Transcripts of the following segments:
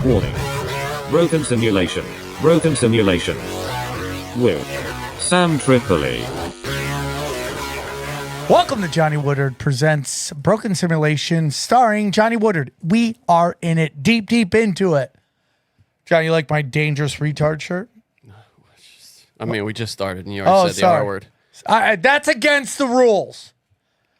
Warning. Broken simulation. Broken simulation. With Sam Tripoli. Welcome to Johnny Woodard Presents Broken Simulation, starring Johnny Woodard. We are in it, deep into it. Johnny, you like my dangerous retard shirt? I mean, we just started and you already said the R word. That's against the rules.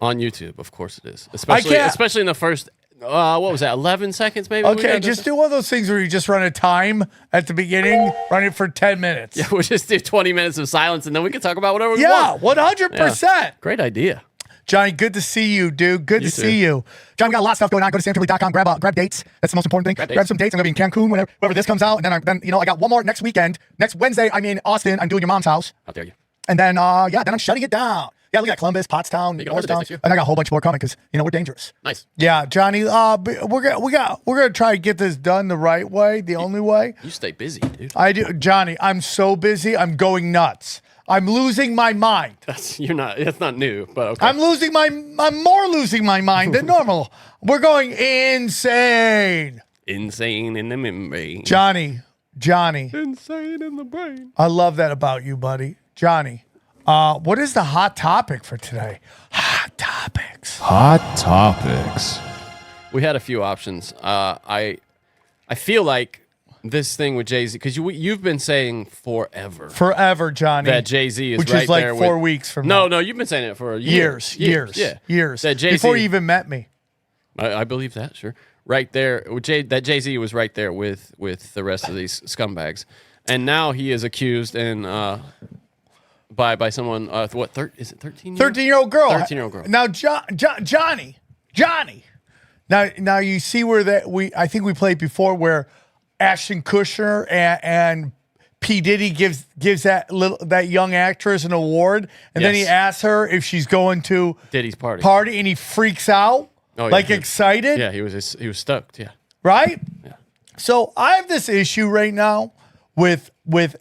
On YouTube, of course it is. Especially in the first, what was that, 11 seconds maybe? Okay, just do one of those things where you just run a time at the beginning, run it for 10 minutes. Yeah, we'll just do 20 minutes of silence and then we can talk about whatever we want. 100%. Yeah, great idea. Johnny, good to see you, dude. Good to see you. John, we got a lot of stuff going on. Go to samtripoli.com, grab dates. That's the most important thing. Grab some dates. I'm going to be in Cancun whenever this comes out. And then I got one more next weekend. Next Wednesday, I'm in Austin. I'm doing your mom's house. How dare you. And then, then I'm shutting it down. Yeah, look at Columbus, Pottstown, Norristown. And I got a whole bunch more coming because, we're dangerous. Nice. Yeah, Johnny, we're gonna try to get this done the right way, the only way. You stay busy, dude. I do. Johnny, I'm so busy. I'm going nuts. I'm losing my mind. That's not new, but okay. I'm more losing my mind than normal. We're going insane. Insane in the membrane. Johnny. Insane in the brain. I love that about you, buddy. Johnny, what is the hot topic for today? Hot topics. We had a few options. I feel like this thing with Jay-Z, because you've been saying forever, Johnny, that Jay-Z is which right is like there 4 weeks from now. now. No, you've been saying it for years. That Jay-Z, before you even met me. I believe that, sure. Right there, that Jay-Z was right there with the rest of these scumbags, and now he is accused and by someone. Is it 13? 13-year-old girl. 13-year-old girl. Now, Johnny. Now you see where I think we played before where Ashton Kutcher and P. Diddy gives that young actress an award, and then he asks her if she's going to Diddy's party, and he freaks out, excited. Yeah, he was stoked. Yeah, right. Yeah. So I have this issue right now with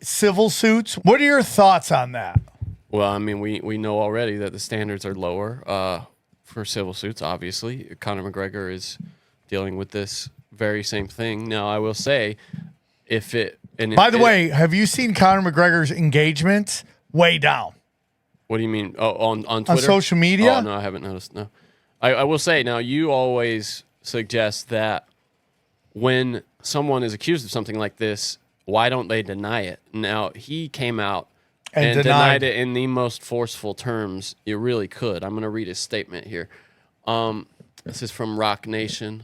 civil suits. What are your thoughts on that? Well, I mean, we know already that the standards are lower for civil suits. Obviously, Conor McGregor is dealing with this very same thing. Now, I will say, by the way, have you seen Conor McGregor's engagement? Way down. What do you mean? Oh, on Twitter? On social media? Oh, no, I haven't noticed. No. I will say, now, you always suggest that when someone is accused of something like this, why don't they deny it? Now, he came out and denied it in the most forceful terms you really could. I'm going to read his statement here. This is from Rock Nation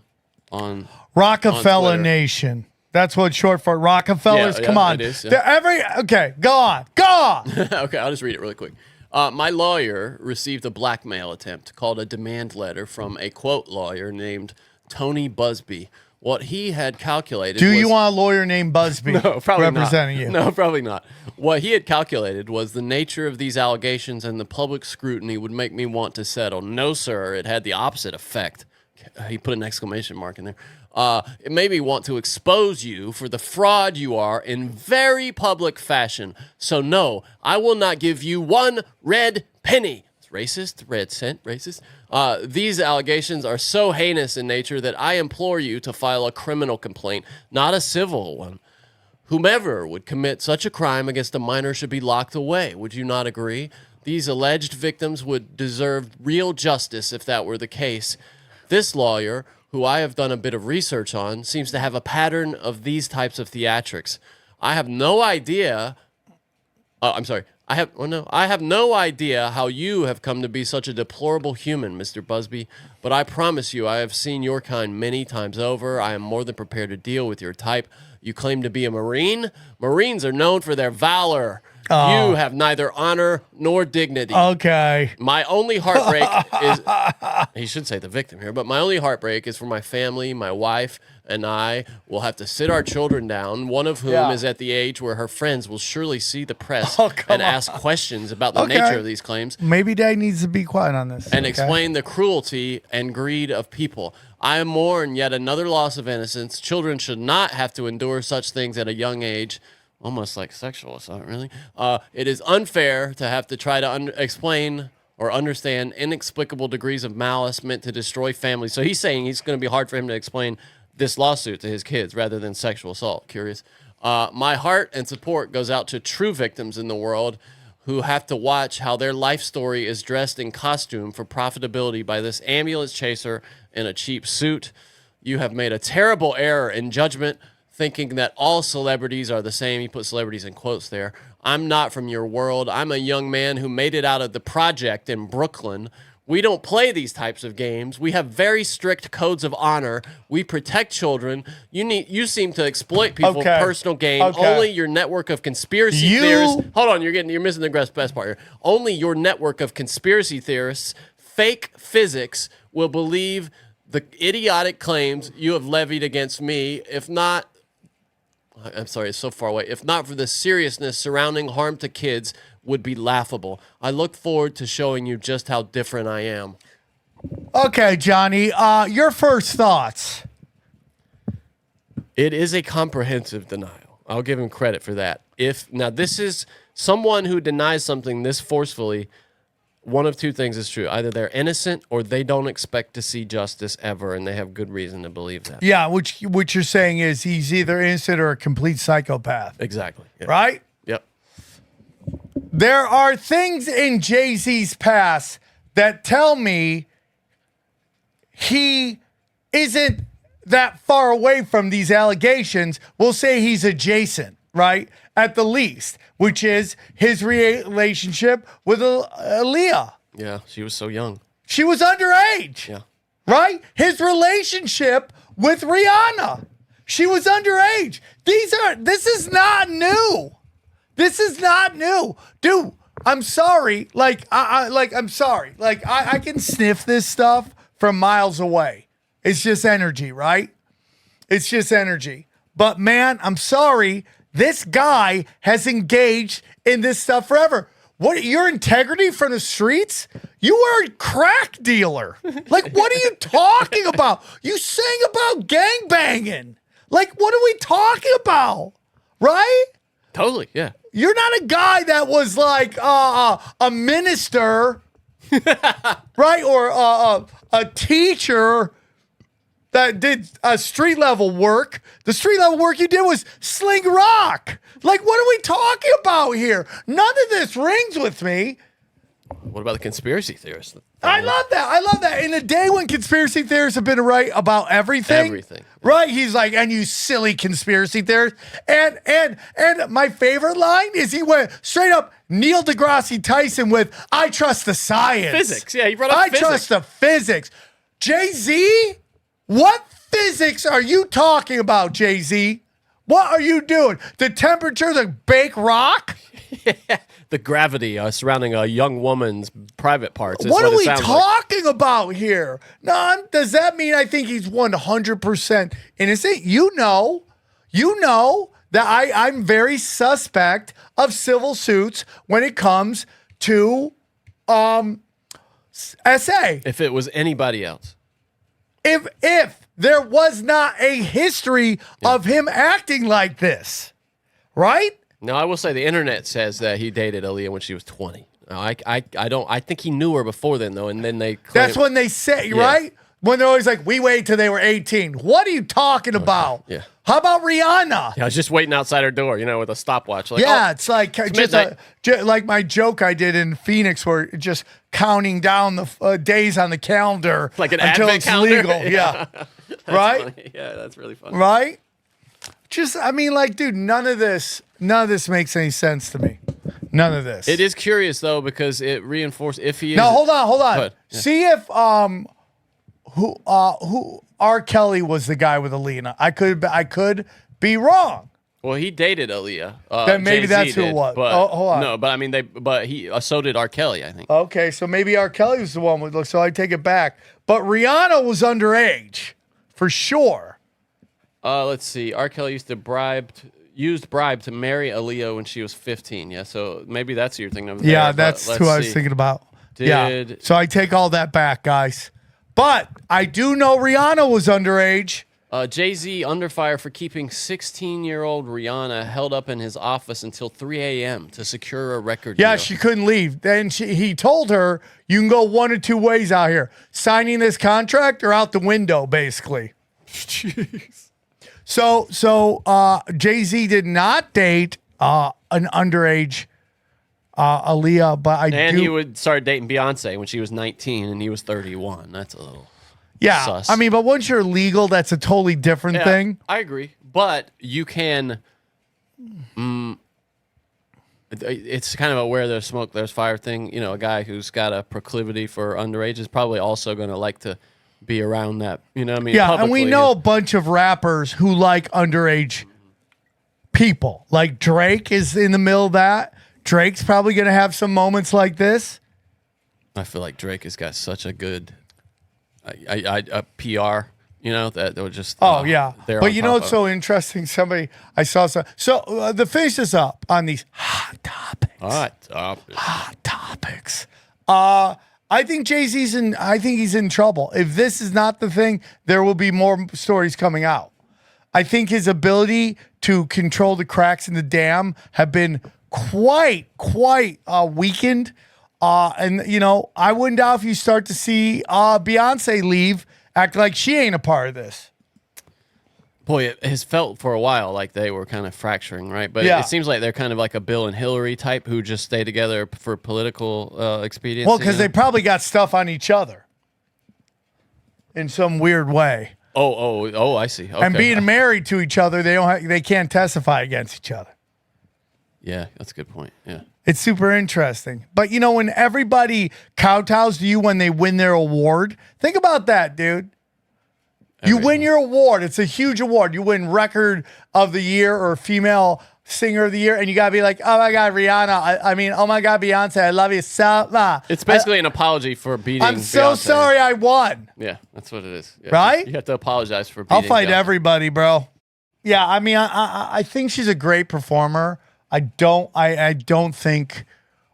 on Rockefeller on Nation. That's what it's short for. Rockefellers. Come on. It is, yeah. Okay, go on. Okay, I'll just read it really quick. My lawyer received a blackmail attempt called a demand letter from a quote lawyer named Tony Busby. What he had calculated Do you want a lawyer named Busby representing you? No, probably not. What he had calculated was the nature of these allegations and the public scrutiny would make me want to settle. No, sir, it had the opposite effect. He put an exclamation mark in there. It made me want to expose you for the fraud you are in very public fashion. So no, I will not give you one red penny. It's racist, red cent, racist. These allegations are so heinous in nature that I implore you to file a criminal complaint, not a civil one. Whomever would commit such a crime against a minor should be locked away. Would you not agree? These alleged victims would deserve real justice if that were the case. This lawyer, who I have done a bit of research on, seems to have a pattern of these types of theatrics. I have no idea. I have no idea how you have come to be such a deplorable human, Mr. Busby, but I promise you I have seen your kind many times over. I am more than prepared to deal with your type. You claim to be a Marine? Marines are known for their valor. You have neither honor nor dignity. Okay. My only heartbreak is, he should say the victim here, but my only heartbreak is for my family. My wife and I will have to sit our children down, one of whom is at the age where her friends will surely see the press and ask questions about the nature of these claims. Maybe Dad needs to be quiet on this. And explain the cruelty and greed of people. I mourn yet another loss of innocence. Children should not have to endure such things at a young age. Almost like sexual assault, really. It is unfair to have to try to explain or understand inexplicable degrees of malice meant to destroy families. So he's saying it's going to be hard for him to explain this lawsuit to his kids rather than sexual assault. Curious. My heart and support goes out to true victims in the world who have to watch how their life story is dressed in costume for profitability by this ambulance chaser in a cheap suit. You have made a terrible error in judgment, thinking that all celebrities are the same. He put celebrities in quotes there. I'm not from your world. I'm a young man who made it out of the project in Brooklyn. We don't play these types of games. We have very strict codes of honor. We protect children. You seem to exploit people's personal gain. Only your network of conspiracy theorists. Hold on, you're missing the best part here. Only your network of conspiracy theorists, fake physics, will believe the idiotic claims you have levied against me. If not, I'm sorry, it's so far away. If not for the seriousness surrounding harm to kids, would be laughable. I look forward to showing you just how different I am. Okay, Johnny, your first thoughts. It is a comprehensive denial. I'll give him credit for that. Now this is someone who denies something this forcefully. One of two things is true. Either they're innocent or they don't expect to see justice ever, and they have good reason to believe that. Yeah, which you're saying is he's either innocent or a complete psychopath. Exactly. Yep. Right? Yep. There are things in Jay-Z's past that tell me he isn't that far away from these allegations. We'll say he's adjacent, right? At the least, which is his relationship with Aaliyah. Yeah, she was so young. She was underage. Yeah. Right? His relationship with Rihanna. She was underage. This is not new. This is not new. Dude, I'm sorry. I'm sorry. I can sniff this stuff from miles away. It's just energy, right? It's just energy. But man, I'm sorry. This guy has engaged in this stuff forever. What, your integrity from the streets? You were a crack dealer. Like, what are you talking about? You sang about gangbanging. Like, what are we talking about? Right? Totally, yeah. You're not a guy that was like a minister, right? Or a teacher that did street level work. The street level work you did was sling rock. Like, what are we talking about here? None of this rings with me. What about the conspiracy theorists? I love that. I love that. In a day when conspiracy theorists have been right about everything. Right? He's like, and you silly conspiracy theorists. And my favorite line is he went straight up Neil deGrasse Tyson with, I trust the science. Physics. Yeah, he brought up physics. I trust the physics. Jay-Z, what physics are you talking about, Jay-Z? What are you doing? The temperature, the bake rock? The gravity surrounding a young woman's private parts. What are we talking about here? No, does that mean I think he's 100% innocent? You know that I'm very suspect of civil suits when it comes to SA. If it was anybody else. If there was not a history of him acting like this, right? No, I will say the internet says that he dated Aaliyah when she was 20. I think he knew her before then though, and then they claim, that's when they say, right? When they're always like, we waited till they were 18. What are you talking about? Yeah. How about Rihanna? Yeah, I was just waiting outside her door, with a stopwatch. Like, it's like like my joke I did in Phoenix, where just counting down the days on the calendar, like an until advent it's calendar. Legal. Yeah, right. Funny. Yeah, that's really funny. Right. Dude, none of this makes any sense to me. None of this. It is curious though because it reinforces if he is. Now hold on. Yeah. See if who R. Kelly was the guy with Aaliyah. I could be wrong. Well, he dated Aaliyah. Then maybe Jay-Z that's who it was. But, hold on. No, but so did R. Kelly, I think. Okay, so maybe R. Kelly was the one with. So I take it back. But Rihanna was underage, for sure. Let's see. R. Kelly used bribe to marry Aaliyah when she was 15. Yeah, so maybe that's your thing. Yeah, that's who I was thinking about. So I take all that back, guys. But I do know Rihanna was underage. Jay-Z under fire for keeping 16-year-old Rihanna held up in his office until 3 a.m. to secure a record deal. Yeah, she couldn't leave. Then he told her, you can go one of two ways out here. Signing this contract or out the window, basically. Jeez. So Jay-Z did not date an underage Aaliyah, but And he would start dating Beyonce when she was 19 and he was 31. That's a little sus. I mean, but once you're legal, that's a totally different thing. I agree. But you can... it's kind of a where there's smoke, there's fire thing. You know, a guy who's got a proclivity for underage is probably also going to like to be around that. You know what I mean? Yeah, and we publicly. know a bunch of rappers who like underage people. Like Drake is in the middle of that. Drake's probably going to have some moments like this. I feel like Drake has got such a good a PR, you know, that would just... Oh, yeah. they're But on you know top what's of. so interesting? I saw some. So the finish this up on these hot topics. Hot topics. I think Jay-Z's I think he's in trouble. If this is not the thing, there will be more stories coming out. I think his ability to control the cracks in the dam have been quite weakened. And, you know, I wouldn't doubt if you start to see Beyonce leave, act like she ain't a part of this. Boy, it has felt for a while like they were kind of fracturing, right? But Yeah. it seems like they're kind of like a Bill and Hillary type who just stay together for political expediency. Well, because you know? they probably got stuff on each other in some weird way. Oh, I see. Okay. And being married to each other, they can't testify against each other. Yeah, that's a good point. Yeah. It's super interesting. But, you know, when everybody kowtows to you when they win their award, think about that, dude. You win your award. It's a huge award. You win Record of the Year or Female Singer of the Year, and you got to be like, oh, my God, Rihanna. I mean, oh, my God, Beyonce, I love you so much. It's basically an apology for beating I'm so Beyonce. sorry I won. Yeah, that's what it is. Yeah, Right? You have to apologize for beating I'll fight Beyonce. everybody, bro. Yeah, I mean, I think she's a great performer. I don't think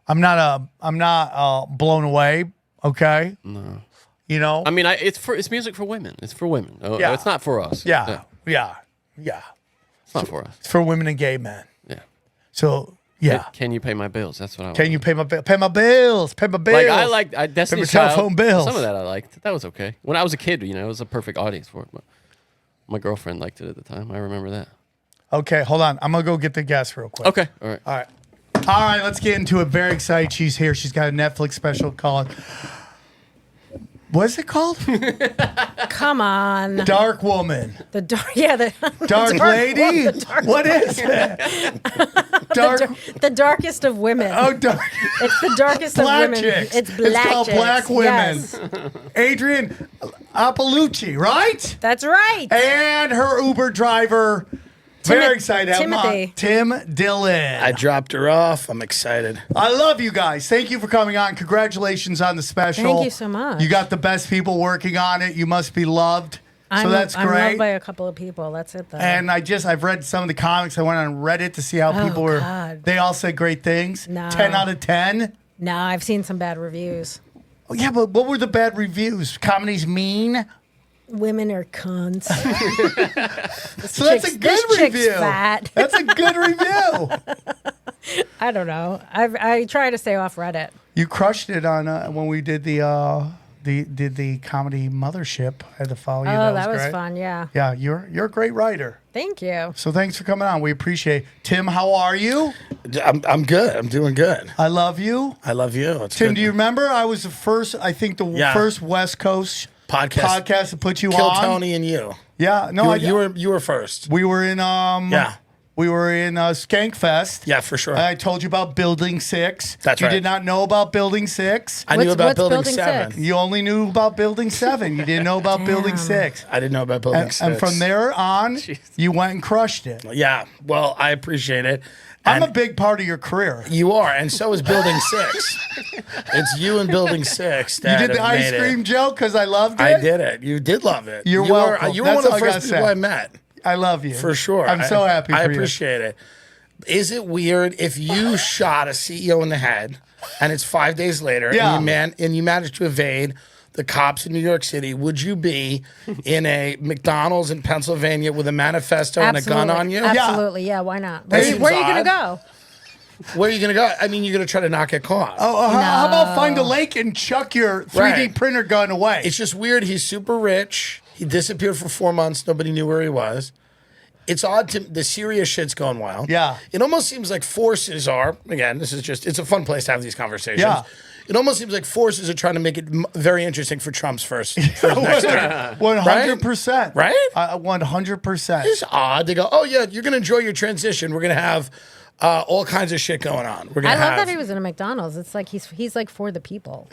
I'm not blown away. Okay. No. You know. I mean, it's music for women. It's for women. Yeah. It's not for us. Yeah. It's not for us. It's for women and gay men. Yeah. So yeah. Can you pay my bills? That's what I want. Can you pay my pay my bills? Pay my bills. Like I liked Destiny's Pay my Child. telephone bills. Some of that I liked. That was okay. When I was a kid, you know, it was a perfect audience for it. But my girlfriend liked it at the time. I remember that. Okay, hold on. I'm gonna go get the guest real quick. Okay. All right. All right. Let's get into it. Very excited. She's here. She's got a Netflix special called. What is it called? Come on. Dark Woman. The dark, yeah, the Dark Lady? Woman, the dark, What is it? Dark. the darkest of women. Oh, dark. It's the darkest of Black women. chicks. It's black called chicks. Black Women. Yes, Adrienne Iapalucci, right? that's right. And her Uber driver. Very excited to have him on. Timothy. Tim Dillon. I dropped her off. I'm excited. I love you guys. Thank you for coming on. Congratulations on the special. Thank you so much. You got the best people working on it. You must be loved. So that's I'm great. loved by a couple of people. That's it, though. And I've read some of the comics. I went on Reddit to see how people were. God. They all said great things. No. 10 out of 10. no, I've seen some bad reviews. Oh, yeah, but what were the bad reviews? Comedy's mean. Women are cunts. So that's a good this chick's review. fat. That's a good review. I don't know. I try to stay off Reddit. You crushed it on when we did the comedy mothership. I had to follow you. Oh, that was great. fun. Yeah. Yeah, you're a great writer. Thank you. So thanks for coming on. We appreciate it. Tim, how are you? I'm good. I'm doing good. I love you. I love you. It's Tim, good. do you remember I was the first, I think the Yeah. first West Coast podcast to put you Kill on? Tony and you. Yeah, no, You were first. we were in Yeah. we were in Skankfest. Yeah, for sure. And I told you about Building 6. That's you right. did not know about Building 6. I knew about what's building, Building 7. 6? You only knew about Building 7. You didn't know about Building 6. I didn't know about building 6. And from there on, you went and crushed it. Yeah. Well, I appreciate it. I'm And a big part of your career. You are, and so is Building 6. It's you and Building 6 that You did the have ice made cream it. joke because I loved it. I did it. You did love it. You're you welcome. You were That's one of all the I first gotta people say. I met. I love you. For sure. I'm so happy for I you. appreciate it. Is it weird if you shot a CEO in the head and it's 5 days later Yeah. and you managed to evade the cops in New York City? Would you be in a McDonald's in Pennsylvania with a manifesto and a gun on you? Absolutely. Yeah. Why not? That Where, seems where are you going odd. to go? Where are you going to go? I mean, you're going to try to not get caught. Oh, how about find a lake and chuck your 3D Right. printer gun away? It's just weird. He's super rich. He disappeared for 4 months. Nobody knew where he was. It's odd to the Syria shit's going wild. Yeah. It almost seems like forces are, again, this is just, it's a fun place to have these conversations. Yeah. It almost seems like forces are trying to make it very interesting for Trump's first next term. 100%. Right? 100%. It's odd. They go, oh, yeah, you're going to enjoy your transition. We're going to have all kinds of shit going on. We're I gonna love that he was in a McDonald's. It's like he's like for the people.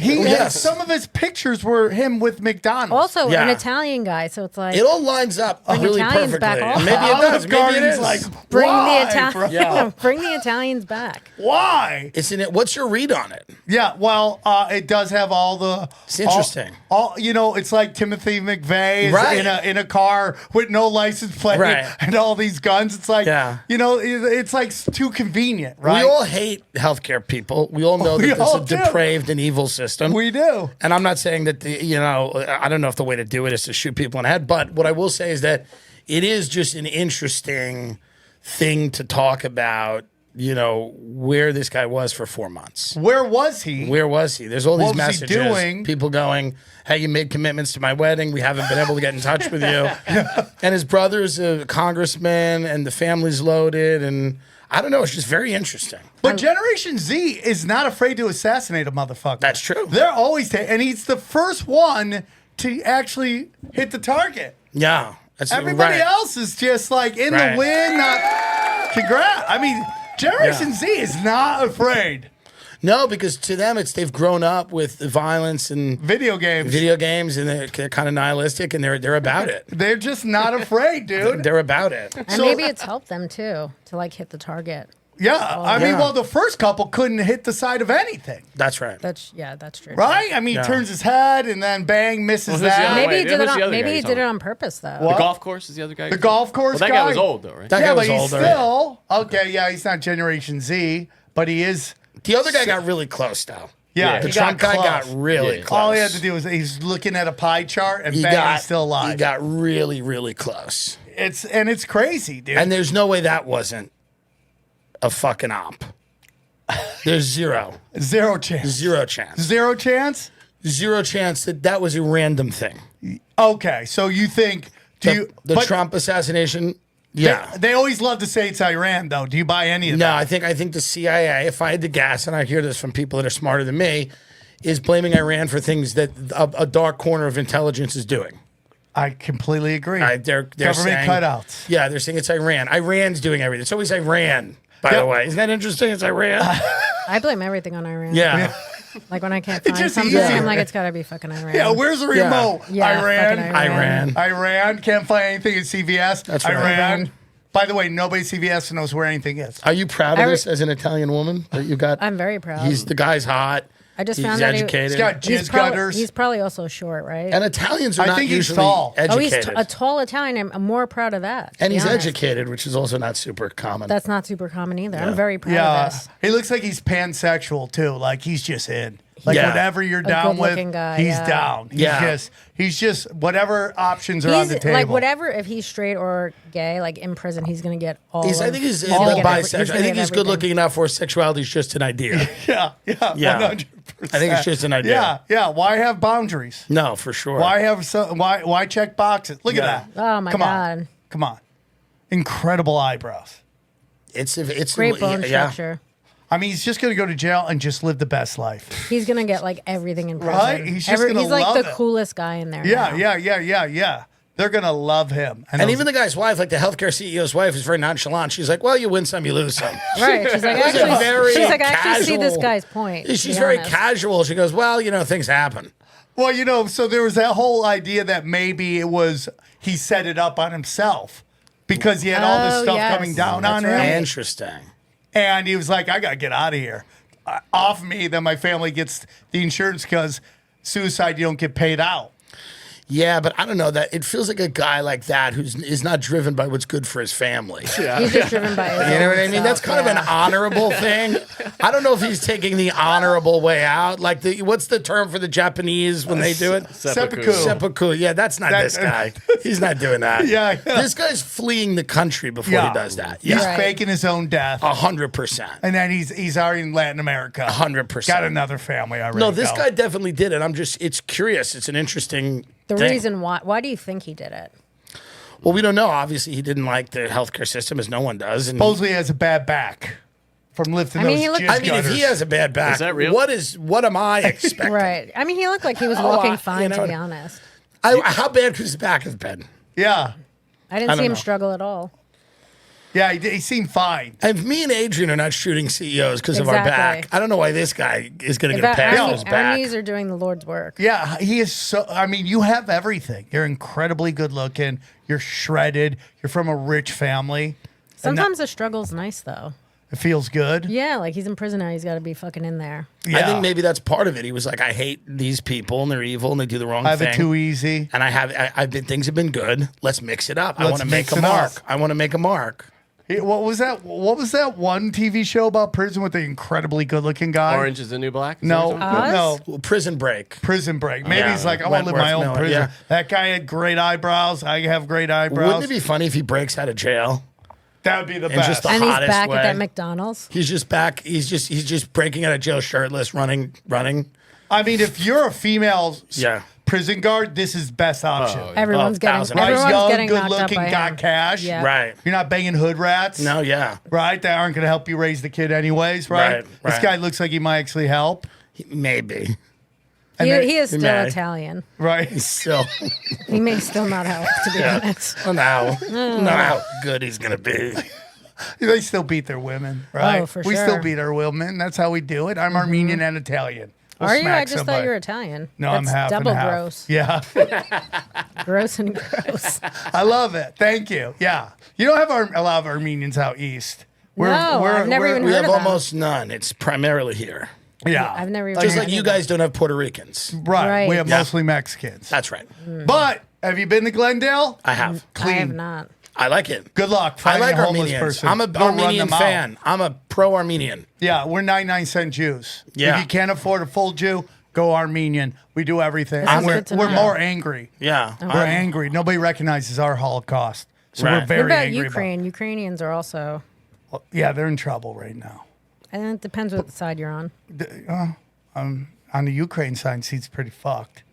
Some of his pictures were him with McDonald's. Also, Yeah. an Italian guy, so it's like It all lines up Bring really Italians perfectly. back also. Maybe it does. Maybe it Garden's is. like, bring why, the bro? Italian, bring the Italians back. Why? Isn't it? What's your read on it? Yeah, well, it does have all the. It's interesting. All it's like Timothy McVeigh is Right. in a car with no license plate Right. and all these guns. It's like, Yeah. it's like too convenient, right? We all hate healthcare people. We all know We that this all is a do. depraved and evil system. We do. And I'm not saying that I don't know if the way to do it is to shoot people in the head, but what I will say is that it is just an interesting thing to talk about, where this guy was for 4 months. Where was he? Where was he? There's all these What was he messages. doing? People going, hey, you made commitments to my wedding. We haven't been able to get in touch with you. And his brother's a congressman and the family's loaded. And I don't know. It's just very interesting. But Generation Z is not afraid to assassinate a motherfucker. That's true. They're always and he's the first one to actually hit the target. Yeah. That's Everybody right. else is just like in Right. the wind. Congrats. I mean, Generation Z is not afraid. No, because to them, they've grown up with the violence and Video games. and they're kind of nihilistic, and they're about it. They're just not afraid, dude. They're about it. And So- maybe it's helped them too to like hit the target. Yeah. I mean, Yeah. well, the first couple couldn't hit the side of anything, That's right. That's true. right? I mean, Yeah. he turns his head and then bang, misses Well, who's the that. other Maybe Wait, he did who's it the on. other Maybe guy he you're did talking it on purpose though. What? The golf course is the other guy. The golf course Well, that guy was old though, right? That Yeah, guy but was he's older. still okay. Yeah, he's not Generation Z, but he is. The other guy got really close, though. Yeah, The he Trump guy close. got really Yeah. close. All he had to do was he's looking at a pie chart and He bang, got he's still alive. He got really, really close. It's crazy, dude. And there's no way that wasn't a fucking op. There's zero Zero chance. chance. Zero chance. Zero chance that was a random thing. Okay, so you think The but Trump assassination, yeah. They always love to say it's Iran, though. Do you buy any of No, that? I think the CIA, if I had to guess, and I hear this from people that are smarter than me, is blaming Iran for things that a dark corner of intelligence is doing. I completely agree. They're Government saying, cutouts. Yeah, they're saying it's Iran. Iran's doing everything. It's always Iran, by Yeah. the way. Isn't that interesting? It's Iran. I blame everything on Iran. Yeah. Like when I can't find just something, easier. I'm like, it's got to be fucking Iran. Yeah, where's the remote? Yeah, Iran. fucking Iran. Iran. Can't find anything at CVS. That's right. Iran. By the way, nobody at CVS knows where anything is. Are you proud of this as an Italian woman that you got? I'm very proud. The guy's hot. I just He's found out educated. He's got jizz gutters. He's probably also short, right? And Italians are I not think he's usually tall. Oh, he's educated. a tall Italian. I'm more proud of that. to and be he's honest. educated, which is also not super common. That's not super common either. I'm very proud Yeah, of this. he looks like he's pansexual too. Like he's just in. Like Yeah. whatever you're down with, good-looking guy, he's yeah. down. Yeah. He's just whatever options are on the He's table. like whatever. If he's straight or gay, like in prison, he's gonna get all. I think he's gonna get bisexual. gonna I think get he's good looking enough where sexuality is just an idea. Yeah, Yeah. 100%. I think it's just an idea. Yeah, yeah. Why have boundaries? No, for sure. Why have why check boxes? Look Yeah. at that. Oh my Come God. on, come on. Incredible eyebrows. It's Great bone yeah. structure. I mean, he's just gonna go to jail and just live the best life. He's gonna get like everything in prison. Right? He's just gonna he's like love the it. coolest guy in there. Yeah, now. yeah. They're gonna love him. And even the guy's wife, like the healthcare CEO's wife, is very nonchalant. She's like, well, you win some, you lose some. Right. She's like, She's a very I actually see this casual- guy's point. to She's be very honest. casual. She goes, well, things happen. well, so there was that whole idea that maybe it was he set it up on himself because he had all this Oh, stuff yes. coming down on That's him. right. Interesting. And he was like, I got to get out of here. Off me, then my family gets the insurance because suicide, you don't get paid out. Yeah, but I don't know that it feels like a guy like that is not driven by what's good for his family. He's just driven by his You know own what I mean? self, That's kind of an yeah. honorable thing. I don't know if he's taking the honorable way out. Like, what's the term for the Japanese when they do it? Seppuku. Seppuku. Yeah, that's not this guy. He's not doing that. Yeah. This guy's fleeing the country before he does that. He's Yeah, faking his own death. 100%. And then he's already in Latin America. 100%. Got another family already. No, this guy definitely did it. It's curious. It's an interesting The thing. reason why do you think he did it? Well, we don't know. Obviously, he didn't like the healthcare system, as no one does. And Supposedly he has a bad back from lifting those he looked- jizz I mean, if gutters. he has a bad back, Is that real? what am I expecting? Right. I mean, he looked like he was Oh, walking you fine, know, to be honest. How bad could his back have been? Yeah. I didn't I see don't him know. struggle at all. Yeah, he seemed fine. And if me and Adrian are not shooting CEOs because of our Exactly. back, I don't know why this guy is going to If get a pass on his our back. knees are doing the Lord's work. Yeah, he is so. I mean, you have everything. You're incredibly good looking. You're shredded. You're from a rich family. Sometimes the struggle's nice, though. It feels good. Yeah, like he's in prison now. He's got to be fucking in there. Yeah. I think maybe that's part of it. He was like, I hate these people and they're evil and they do the wrong I have thing. it too easy. And things have been good. Let's mix it up. I Let's want to make mix a it mark. up. I want to make a mark. What was that? What was that one TV show about prison with the incredibly good-looking guy? Orange is the New Black? Is that No, what you're talking Oz? no. Well, Prison Break. Prison Break. Maybe Yeah, he's like, I want to live my Wentworth own Miller, prison. yeah. That guy had great eyebrows. I have great eyebrows. Wouldn't it be funny if he breaks out of jail? That would be the And best. just the And he's hottest back way. at that McDonald's. He's just back. He's just breaking out of jail shirtless, running. I mean, if you're a female Yeah. prison guard, this is best option. Everyone's getting 1,000. Right, everyone's young, getting good knocked up looking, by got him. cash. Yeah. Right. You're not banging hood rats. No, yeah. Right? That aren't going to help you raise the kid anyways, right? Right, This right. guy looks like he might actually help. Maybe. And He, then- he is still mad. Italian. Right? So, He may still not help, to be honest. I don't know how good he's going to be. They still beat their women, right? Oh, for we sure. still beat our women. That's how we do it. I'm Armenian and Italian. We'll Are you? smack I just thought somebody. you were Italian. No, I'm That's half double and half. gross. Yeah, Gross and gross. I love it. Thank you. Yeah, you don't have a lot of Armenians out east. No, I've never even We heard have of them. almost none. It's primarily here. Yeah, I've never even Just heard like of you them. guys don't have Puerto Ricans. right. Right. We have Yeah. mostly Mexicans. That's right. But have you been to Glendale? I have. Clean. I have not. I like it. Good luck I finding like a homeless Armenians. person. I'm a Don't run Armenian them out. fan. I'm a pro-Armenian. Yeah, we're 99-cent Jews. Yeah. If you can't afford a full Jew, go Armenian. We do everything. This is We're good to we're know. more angry. Yeah. We're angry. Nobody recognizes our Holocaust. So Right. we're What very What about angry Ukraine? Ukrainians are also. about Yeah, they're in trouble right now. And it depends what side you're on. On the Ukraine side, it's pretty fucked.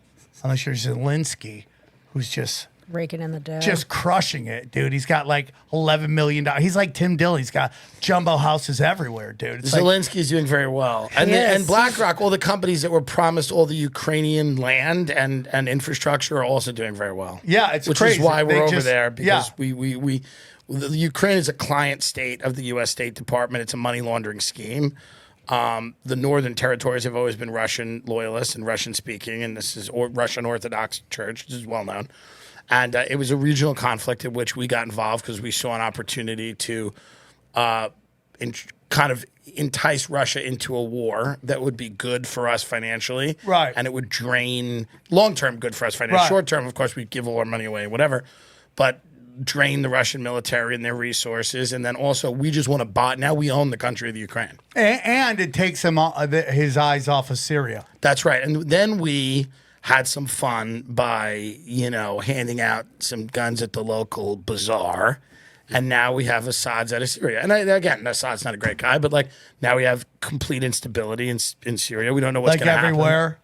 Unless you're Zelensky, who's just Raking in the dough. crushing it, dude. He's got like $11 million. He's like Tim Dillon. He's got jumbo houses everywhere, dude. It's like, Zelensky's doing very well. And, Yes. and BlackRock, all the companies that were promised all the Ukrainian land and infrastructure are also doing very well. yeah, it's Which crazy. is why They we're over just- there, because yeah. the Ukraine is a client state of the U.S. State Department. It's a money laundering scheme. The northern territories have always been Russian loyalists and Russian speaking, and this is Russian Orthodox Church, which is well known. And it was a regional conflict in which we got involved because we saw an opportunity to kind of entice Russia into a war that would be good for us financially. Right. And it would drain, long-term good for us financially. Right. Short-term, of course, we'd give all our money away, whatever. But drain the Russian military and their resources. And then also, we just want to buy. Now we own the country of the Ukraine. And it takes him his eyes off of Syria. That's right. And then we had some fun by, handing out some guns at the local bazaar. And now we have Assad's out of Syria. And again, Assad's not a great guy, but now we have complete instability in Syria. We don't know what's Like going to happen. everywhere.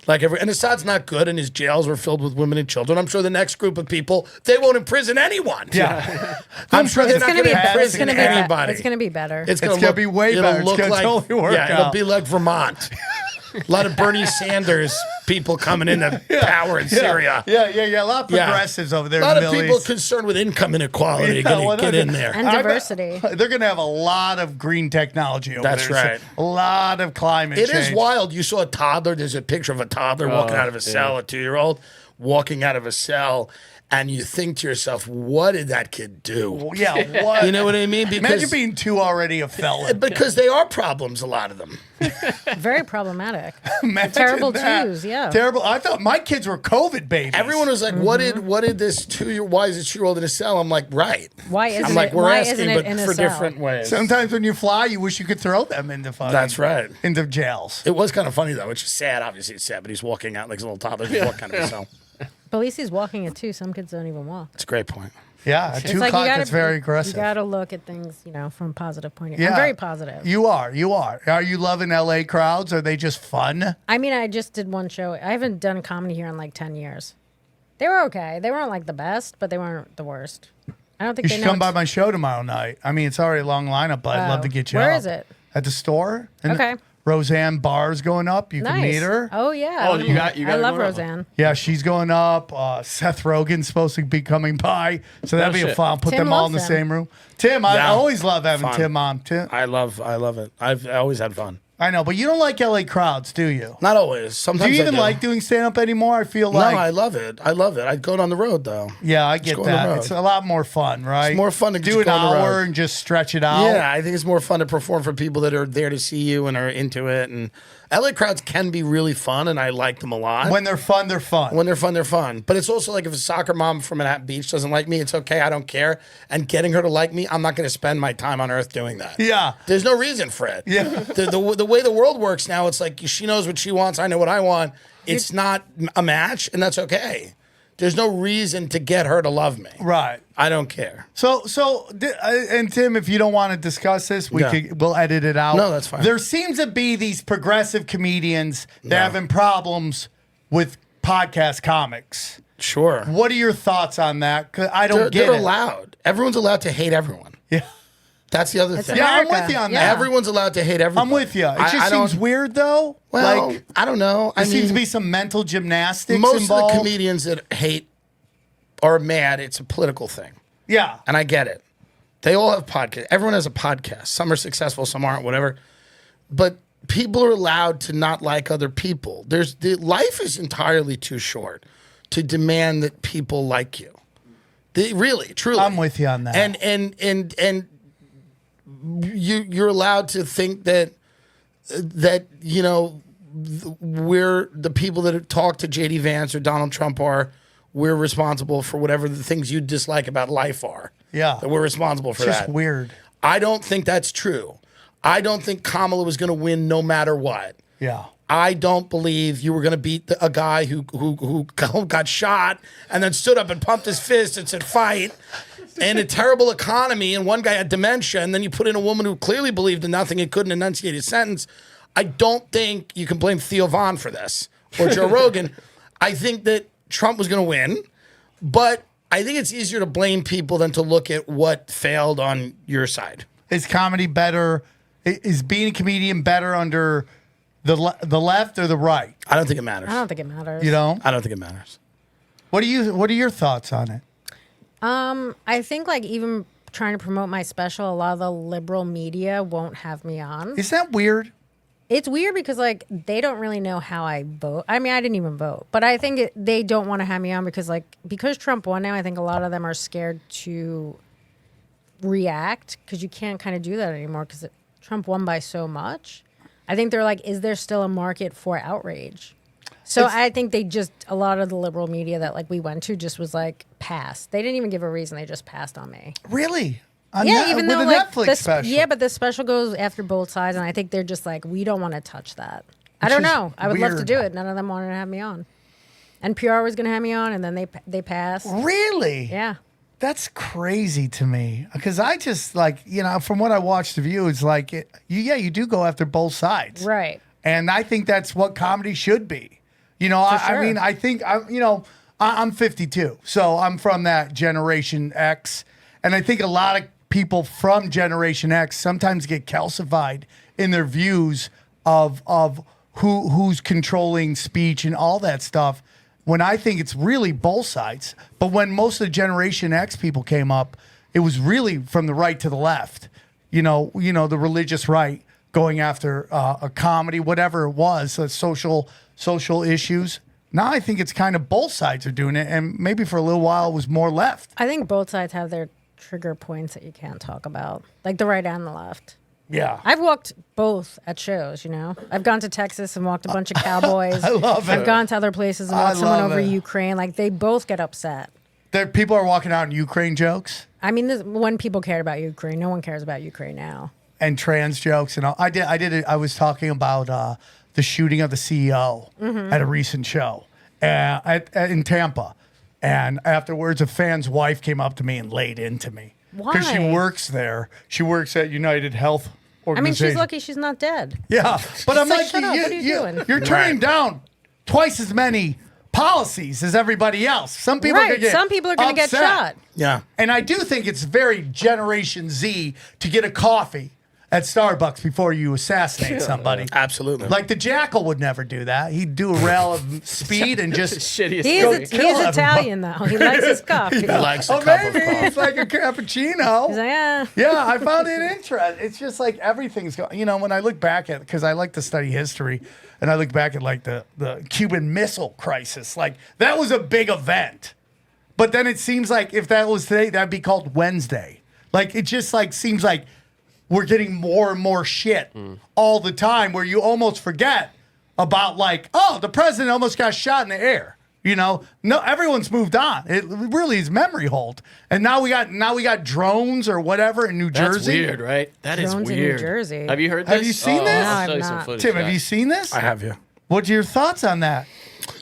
And Assad's not good, and his jails were filled with women and children. I'm sure the next group of people, they won't imprison anyone. Yeah. I'm sure they're It's not gonna going be. to It's imprison gonna be. anybody. It's gonna be better. It's gonna gonna be way it'll better. It's look gonna like, totally work yeah, it'll out. be like Vermont. A lot of Bernie Sanders people coming into power in Syria. Yeah. A lot of Yeah. progressives over there A lot in of the people Middle East. concerned with income inequality Yeah, gonna well, get they're in gonna- there. And diversity. They're going to have a lot of green technology over That's there. right. A lot of climate It change. is wild. You saw a toddler. There's a picture of a toddler walking out of a cell, a 2-year-old walking out of a cell, and you think to yourself, what did that kid do? Yeah, what? You know what I mean? Imagine being two already a felon. Because they are problems, a lot of them. Very problematic. Imagine Terrible that. twos, yeah. Terrible. I thought my kids were COVID babies. Everyone was like, what did this 2-year, why is this 2-year-old in a cell? I'm like, right. Why isn't I'm like, it? we're Why asking, isn't it but in a for cell? different ways. Sometimes when you fly, you wish you could throw them into fucking. That's right. Into jails. It was kind of funny, though. It's just sad. Obviously, it's sad, but he's walking out like a little toddler. He's walking out of a cell. But at least he's walking it too. Some kids don't even walk. It's a great point. Yeah, It's 2 like o'clock. you gotta, That's very aggressive. You got to look at things, from a positive point of view. Yeah. I'm very positive. You are. Are you loving LA crowds? Are they just fun? I mean, I just did one show. I haven't done comedy here in like 10 years. They were okay. They weren't like the best, but they weren't the worst. I don't think You they should know come by my show tomorrow night. I mean, it's already a long lineup, but I'd love to get you Where up. is it? At the store. And Okay. Roseanne Barr's going up. You can Nice. meet her. Oh yeah. Oh, you got I love going on. Roseanne. Yeah, she's going up. Seth Rogen's supposed to be coming by. So that'd be a shit. fun. Put Tim them all in the loves him. same room. Tim, I Yeah. always love having Fun. Tim on. Tim, I love it. I've always had fun. I know, but you don't like LA crowds, do you? Not always. Sometimes Do you I even like doing stand up anymore? I feel like. No, I love it. I love it. I'd go on the road though. Yeah, I get go on the that. road. It's a lot more fun, right? It's more fun to do just an go on the hour road. and just stretch it out. Yeah, I think it's more fun to perform for people that are there to see you and are into it. And LA crowds can be really fun, and I like them a lot. When they're fun, they're fun. When they're fun, they're fun. But it's also like if a soccer mom from Manhattan Beach doesn't like me, it's okay. I don't care. And getting her to like me, I'm not going to spend my time on earth doing that. Yeah. There's no reason for it. Yeah. The way the world works now, it's like she knows what she wants. I know what I want. It's not a match, and that's okay. There's no reason to get her to love me. Right. I don't care. And Tim, if you don't want to discuss this, we'll edit it out. No, that's fine. There seems to be these progressive comedians that No. are having problems with podcast comics. Sure. What are your thoughts on that? 'Cause I don't get They're it. allowed. Everyone's allowed to hate everyone. Yeah. That's the other thing. Yeah, I'm America. with you on Yeah. that. Everyone's allowed to hate everyone. I'm with you. It just I seems don't- weird, though. Well, like, I don't know. there I seems to mean, be some mental gymnastics most involved. of the comedians that hate or are mad, it's a political thing. Yeah. And I get it. They all have podcasts. Everyone has a podcast. Some are successful, some aren't, whatever. But people are allowed to not like other people. Life is entirely too short to demand that people like you. Really, truly. I'm with you on that. And you're allowed to think that we're the people that talk to JD Vance or Donald Trump we're responsible for whatever the things you dislike about life are. Yeah. That we're responsible for It's that. just weird. I don't think that's true. I don't think Kamala was going to win no matter what. Yeah. I don't believe you were going to beat a guy who got shot and then stood up and pumped his fist and said, fight. And a terrible economy, and one guy had dementia, and then you put in a woman who clearly believed in nothing and couldn't enunciate a sentence. I don't think you can blame Theo Von for this or Joe Rogan. I think that Trump was going to win, but I think it's easier to blame people than to look at what failed on your side. Is comedy better? Is being a comedian better under the left or the right? I don't think it matters. I don't think it matters. You know? I don't think it matters. What are your thoughts on it? I think like even trying to promote my special, a lot of the liberal media won't have me on. Is that weird? It's weird because like they don't really know how I vote. I mean, I didn't even vote, but I think they don't want to have me on because Trump won now. I think a lot of them are scared to react because you can't kind of do that anymore because Trump won by so much. I think they're like, is there still a market for outrage? So I think a lot of the liberal media that like we went to just was like passed. They didn't even give a reason. They just passed on me. Really? Even with though a like Netflix special. yeah, but the special goes after both sides, and I think they're just like, we don't want to touch that. I Which don't is know. I would love to weird. do it. None of them wanted to have me on. NPR was going to have me on, and then they passed. Really? Yeah. That's crazy to me because I just from what I watched of you, it's like you do go after both sides, Right. And I think that's what comedy should be. I sure. mean, I think I'm 52, so I'm from that Generation X, and I think a lot of people from Generation X sometimes get calcified in their views of who's controlling speech and all that stuff. When I think it's really both sides. But when most of the Generation X people came up, it was really from the right to the left. The religious right going after a comedy, whatever it was, social issues. Now I think it's kind of both sides are doing it, and maybe for a little while it was more left. I think both sides have their trigger points that you can't talk about, like the right and the left. Yeah. I've walked both at shows, I've gone to Texas and walked a bunch of cowboys. I love it. I've gone to other places and I walked someone love over it. Ukraine. Like, they both get upset. People are walking out in Ukraine jokes I mean, when people cared about Ukraine, no one cares about Ukraine now. and trans jokes and all. I was talking about the shooting of the CEO at a recent show in Tampa. And afterwards, a fan's wife came up to me and laid into me. Because she Why? works there. She works at United Health I mean, Organization. she's lucky she's not dead. Yeah, but I'm like, like, shut up, what are you doing? you're turning down twice as many policies as everybody else. Some people are Right. gonna get Some people are going to get upset. shot. Yeah. And I do think it's very Generation Z to get a coffee at Starbucks before you assassinate somebody. Absolutely. Like the Jackal would never do that. He'd do a rail of speed and just. Shittiest He's, story. he's everybody. Italian, though. He likes his coffee. He likes a Oh, cup of maybe coffee. it's like a cappuccino. He's like, yeah. Yeah, I found it interesting. It's just like everything's going. You know, when I look back at, because I like to study history, and I look back at like the Cuban Missile Crisis, like that was a big event. But then it seems like if that was today, that'd be called Wednesday. Like it just like seems like we're getting more and more shit all the time, where you almost forget about like, oh, the president almost got shot in the air. You know, no, everyone's moved on. It really is memory hold. And now we got drones or whatever in New That's Jersey. weird, right? That is Drones in weird. New Jersey. Have you heard this? Have you seen this? I'll No, show you I've some not. footage. Tim, of have you that. seen this? I have you. What's your thoughts on that?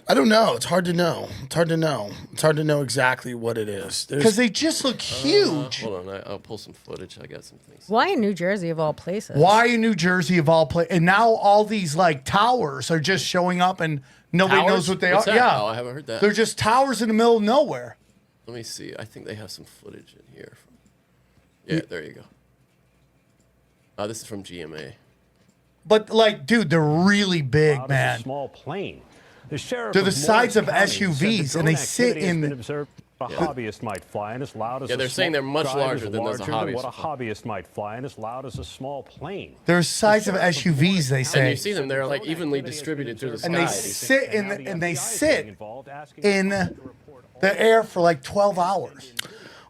I don't know. It's hard to know. It's hard to know. It's hard to know exactly what it is. Because they just look huge. Hold on, I'll pull some footage. I got some things. Why in New Jersey, of all places? Why in New Jersey of all places? And now all these like towers are just showing up and nobody Towers? knows what they What's are. that? Yeah. Oh, I haven't heard that. They're just towers in the middle of nowhere. Let me see. I think they have some footage in here. Yeah, there you go. This is from GMA. But like, dude, they're really big, Out of a man. small plane. The sheriff They're the of size of Morris County said SUVs, the and they drone sit activity has in- been observed. A hobbyist might fly and as loud as Yeah, a they're saying they're much drive larger is than those a larger than what a hobbyist would hobbyist might fly and as loud as a small plane. They're the size of SUVs, they And say. you see them, they're like evenly distributed through the sky. And they sit in the, and they sit in the air for like 12 hours.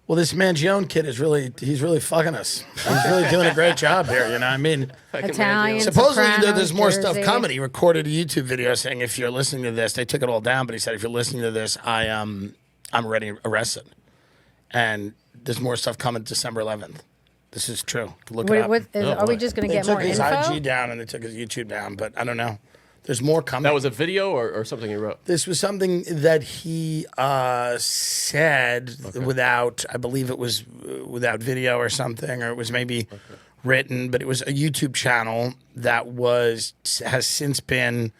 Well, this Mangione kid is he's really fucking us. He's really doing a great job here, you know what I mean? Italian, Supposedly Sopranos, there's more Jersey. stuff coming. He recorded a YouTube video saying, if you're listening to this, they took it all down, but he said, if you're listening to this, I'm already arrested. And there's more stuff coming December 11th. This is true. Look it up. Are we just going to They get more took his info? IG down and they took his YouTube down, but I don't know. There's more coming. That was a video or something he wrote? This was something that he said without, I believe it was without video or something, or it was maybe written, but it was a YouTube channel that has since been,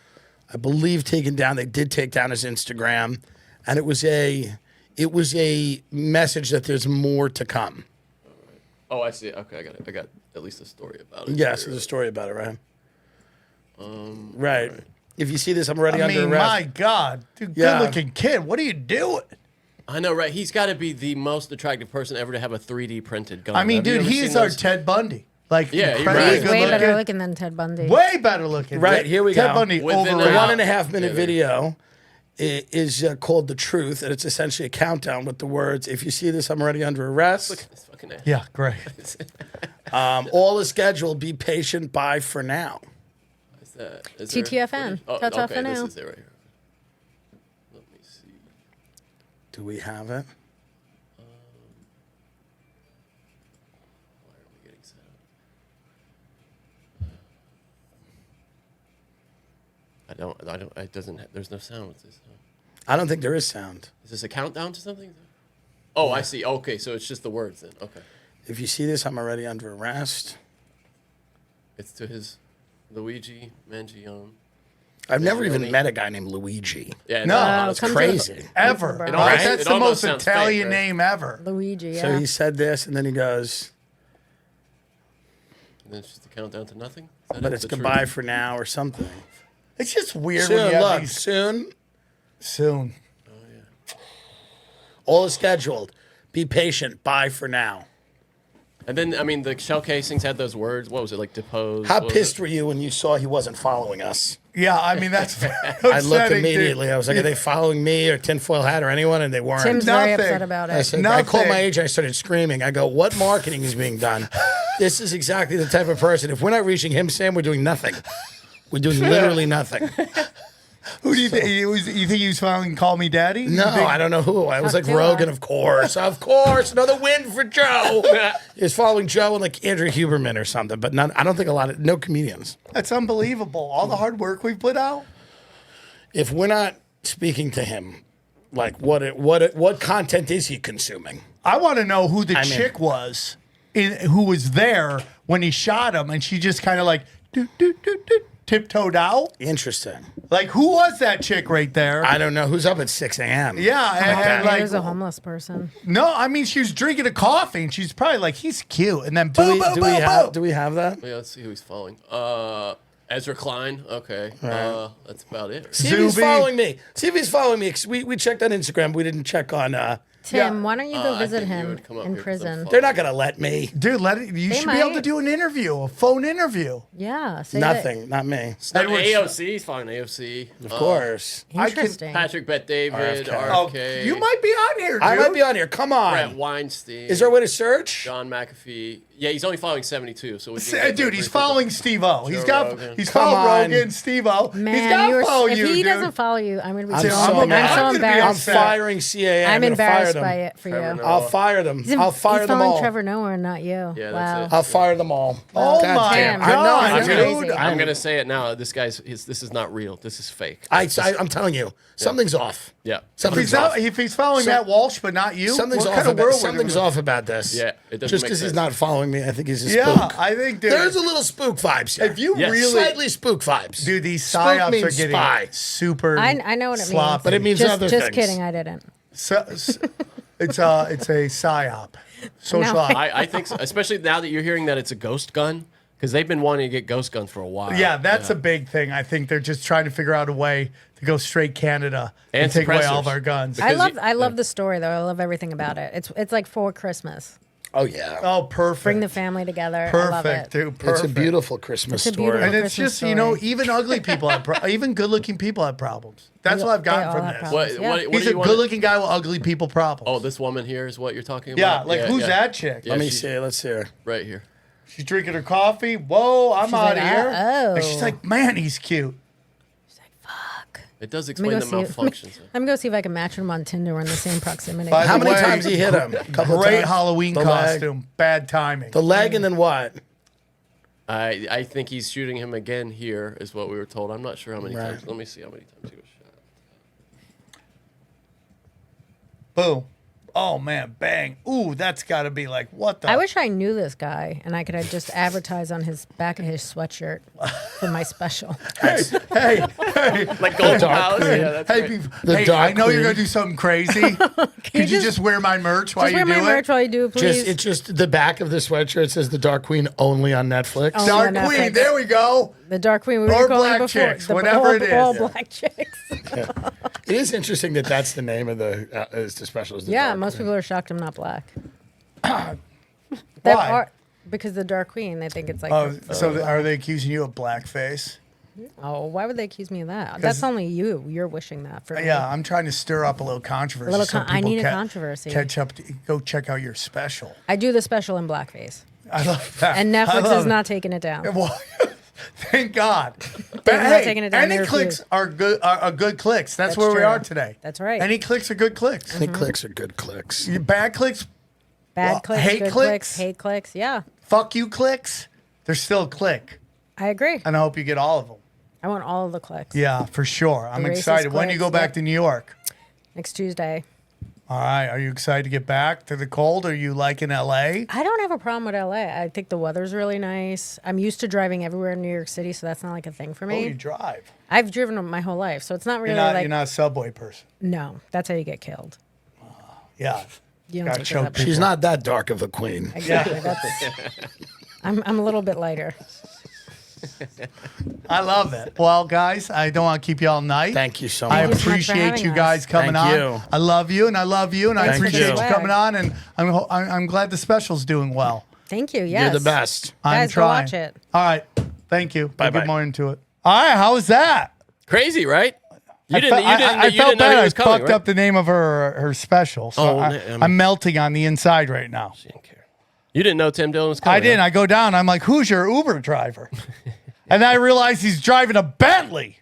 I believe, taken down. They did take down his Instagram, and it was a message that there's more to come. Oh, I see. Okay, I got it. I got at least a story about it. Yes, there's a story about it, right? Right. If you see this, I'm already I under mean, arrest. my God. Dude, Yeah. good looking kid. What are you doing? I know, right? He's got to be the most attractive person ever to have a 3D printed gun. I mean, Have you dude, ever he's seen our those? Ted Bundy. Like, Yeah, you're incredibly right. He's good way looking. better looking than Ted Bundy. Way better looking. Right, here we Ted go. Bundy Within overrated. The a- 1.5 minute Yeah, video is called The Truth, and it's essentially a countdown with the words, if you see this, I'm already under arrest. It's fucking ass. Yeah, great. All is scheduled. Be patient. Bye for now. Is there TTFN. footage? Oh, That's all okay, for this now. is it right here. Let me see. Do we have it? Why are we getting sound? I don't, it doesn't, there's no sound with this. Huh? I don't think there is sound. Is this a countdown to something? Oh, I see. Okay, so it's just the words then. Okay. If you see this, I'm already under arrest. It's to his Luigi Mangione. I've never even really- met a guy named Luigi. Yeah, No, that's come to- Crazy. Ever. It Right? almost- That's it the almost most sounds Italian fake, right? name ever. Luigi, yeah. So he said this, and then he goes, And then it's just a countdown to nothing. Is that but it? it's The goodbye truth? for now or something. It's just weird when Soon, you have look, these soon. soon. All is scheduled. Be patient. Bye for now. And then, I mean, the shell casings had those words. What was it, like depose? How What was pissed it? were you when you saw he wasn't following us? Yeah, I mean, that's I looked immediately. I was like, are they following me or tinfoil hat or anyone? And they weren't. Tim's very Nothing. upset about I it. said, I called my Nothing. agent. I started screaming. I go, what marketing is being done? This is exactly the type of person. If we're not reaching him, Sam, we're doing nothing. We're doing literally nothing. Who do you think? You think he was finally Call Me Daddy? No, I don't know who. I was like Abdullah. Rogan, of course. Of course. Another win for Joe. Is following Joe and like Andrew Huberman or something. But I don't think no comedians. That's unbelievable. All the hard work we've put out. If we're not speaking to him, like what content is he consuming? I want to know who the mean- chick was who was there when he shot him, and she just kind of like, do, do, do, do, tiptoed out. Interesting. Like, who was that chick right there? I don't know who's up at 6 a.m. Yeah, and Maybe like, it was a homeless person. no, I mean, she was drinking a coffee, and she's probably like, he's cute, and then boom, boom, boom, boom. Do we have that? Yeah, let's see who he's following. Ezra Klein. Okay. That's about it. See if he's Zuby. following me. See if he's following me. 'Cause we checked on Instagram. We didn't check on. Tim, why don't you go I visit think you him would come up in here 'cause I'm prison? They're not gonna let me. Dude, you should be able to might. do an interview, a phone interview. Yeah, say Nothing. Not me. AOC. He's following AOC. Of course. That. Interesting. Patrick Bet David. RFK. RFK. You might be on here, dude. I might be on here. Come Brett on. Weinstein. Is there a way to search? John McAfee. Yeah, he's only following 72. So Dude, he's following Steve-O. He's Rogan. followed on. Rogan, Steve-O. He's Man, got to you're, follow if you, he dude. doesn't follow you, I'm gonna be I'm so, so I'm mad. so I'm gonna be I'm embarrassed. firing CAA. I'm gonna embarrassed fire by them. it for Trevor you. Noah. I'll fire them. I'll fire He's them following all. Trevor Noah, not you. Yeah, wow. that's it. I'll fire them all. Oh God my damn. God, I know. That's dude. crazy. I'm gonna say it now. This is not real. This is fake. I'm telling you, something's off. Yeah. If Something's off. he's following Matt Walsh, but not you, Something's what off. kind of world Something's off about this. Yeah, it doesn't Just make because he's sense. not following me, I think he's a Yeah, spook. I think, dude. There's a little spook vibes here. If you Yes. really, Slightly spook vibes. dude, these Spook psyops are means getting spy. super. I know what it means. sloppy. But it means Just other just things. kidding, I didn't. It's a psyop. Social No. op. I think, so, especially now that you're hearing that it's a ghost gun, because they've been wanting to get ghost guns for a while. Yeah, that's a big thing. I think they're just trying to figure out a way to go straight Canada and And take away all suppressors. of our guns. I love the story though. I love everything about it. It's like for Christmas. Oh, yeah. Oh, perfect. Bring the family together. I love Perfect, it. dude. Perfect. It's a beautiful Christmas It's a story. beautiful- And it's Christmas just, you know, story. even ugly people have even good-looking people have problems. That's what I've They gotten all from have this. problems. What, Yeah. what, what He's do a you want? good-looking guy with ugly people problems. Oh, this woman here is what you're talking yeah, about? like who's that chick? Yeah, Let me she's see. Let's hear. right here. She's drinking her coffee. Whoa, I'm She's out like, of here. uh-oh. And she's like, man, he's cute. It does Let me explain go the see. malfunctions. Let me go see if I can match him on Tinder. We're in the same proximity. By How the many way, times he hit him? A couple of Great times? Halloween The leg. costume. Bad timing. The leg and then what? I think he's shooting him again here, is what we were told. I'm not sure how many Right. times. Let me see how many times he was shot. Boom. Oh, man, bang. Ooh, that's got to be like, what the? I wish I knew this guy and I could have just advertise on his back of his sweatshirt for my special. hey, Like Golden Dark Palace? Queen. Yeah, that's hey, right. hey, I Dark know you're Queen. going to do something crazy. Could you just wear my merch while Just you wear do my merch it? while you do, please. It's just the back of the sweatshirt said the Dark Queen only on Netflix. Oh. Dark Yeah, no, Queen, thank there we go. The Dark Queen we Or were calling black before. chicks, The whatever all, it is. All Yeah. black chicks. It is interesting that that's the name of the special. Is the Yeah, Dark most Queen. people are shocked I'm not black. Why? Because the Dark Queen, they think it's like. Oh, so are they accusing you of blackface? Oh, why would they accuse me of that? That's only you. You're wishing that for me. Yeah, I'm trying to stir up a little controversy. A little so I people need a controversy. Catch up. Go check out your special. I do the special in blackface, I love that. and I Netflix love is it. not taking it down. Well, thank God. But They're not hey, taking it down, any they clicks refuse. are good. Are good clicks. That's That's where we true. are today. That's right. Any clicks are good clicks. Any clicks are good clicks. Bad clicks, Bad Well, clicks, hate good clicks? clicks, hate clicks. Yeah, fuck you clicks. They're still a click, I agree. and I hope you get all of them. I want all of the clicks. Yeah, for sure. I'm The racist excited. When do you go clicks, back yep. to New York? Next Tuesday. All right. Are you excited to get back to the cold? Are you liking LA? I don't have a problem with LA. I think the weather's really nice. I'm used to driving everywhere in New York City, so that's not like a thing for Oh, me. you drive. I've driven them my whole life, so it's not really You're like not a subway person. no. That's how you get killed. Yeah. You don't Gotta take choke it up. people. She's not that dark of a queen. Exactly. That's. I'm a little bit lighter. I love it. Well, guys, I don't want to keep you all night. Thank you so I much. you so much for appreciate having you us. guys coming Thank on. you. I love you, and I love you, and I Thanks for the appreciate you swag. coming on. And I'm glad the special's doing well. Thank you. Yes. You're the best. I'm Guys, go trying. watch it. All right. Thank you. Bye-bye. We'll get more into it. All right. How was that? Crazy, right? You I didn't. fe- You didn't. I you felt didn't know bad. he I was coming, fucked right? up the name of her special. So Oh, I'm melting on the inside right now. Didn't care. You didn't know Tim Dillon was coming. I didn't. I go down. I'm like, who's your Uber driver? And I realize he's driving a Bentley.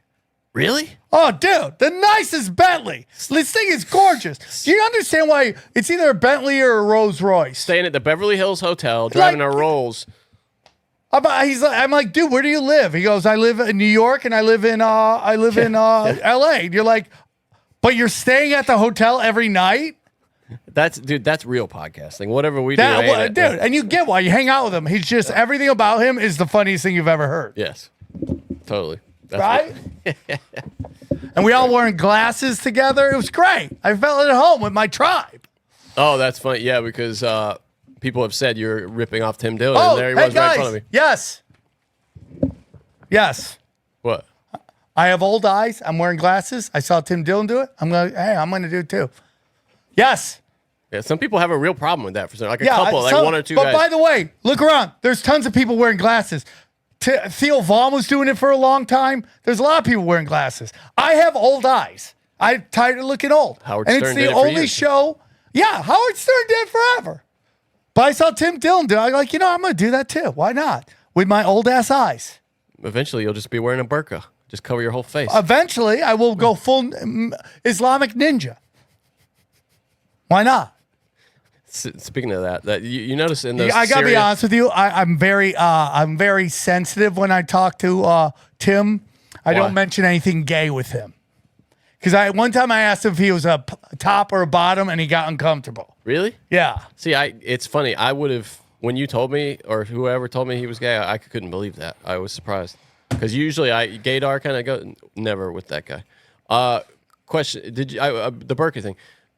Really? Oh, dude, the nicest Bentley. This thing is gorgeous. Do you understand why it's either a Bentley or a Rolls Royce? Staying at the Beverly Hills Hotel, driving Like- a Rolls. I'm like, dude, where do you live? He goes, I live in New York and I live in L.A. And you're like, but you're staying at the hotel every night? That's real podcasting. Whatever we do, ain't it? Dude, and you get why you hang out with him. He's just everything about him is the funniest thing you've ever heard. Yes. Totally. That's right? And we all wearing glasses together. It was great. I felt at home with my tribe. Oh, that's funny. Yeah, because people have said you're ripping off Tim Dillon, Oh, and there he hey was right in guys. front of me. Yes. Yes. What? I have old eyes. I'm wearing glasses. I saw Tim Dillon do it. I'm gonna do it too. Yes. Yeah, some people have a real problem with that. For some, like a couple, like one or two But guys. by the way, look around. There's tons of people wearing glasses. Theo Vaughn was doing it for a long time. There's a lot of people wearing glasses. I have old eyes. I'm tired of looking old. Howard and Stern it's did the it for only years. show. Yeah, Howard Stern did it forever. But I saw Tim Dillon do it. I'm like, I'm going to do that too. Why not? With my old ass eyes. Eventually, you'll just be wearing a burqa. Just cover your whole face. Eventually, I will go full Islamic ninja. Why not? Speaking of that you notice in those I gotta be Syria- honest with you. I'm very sensitive when I talk to Tim. I Why? don't mention anything gay with him because one time I asked him if he was a top or a bottom, and he got uncomfortable. Really? Yeah. See, it's funny. I would have, when you told me, or whoever told me he was gay, I couldn't believe that. I was surprised. Because usually gaydar kind of go, never with that guy. Question, did you, the burqa thing,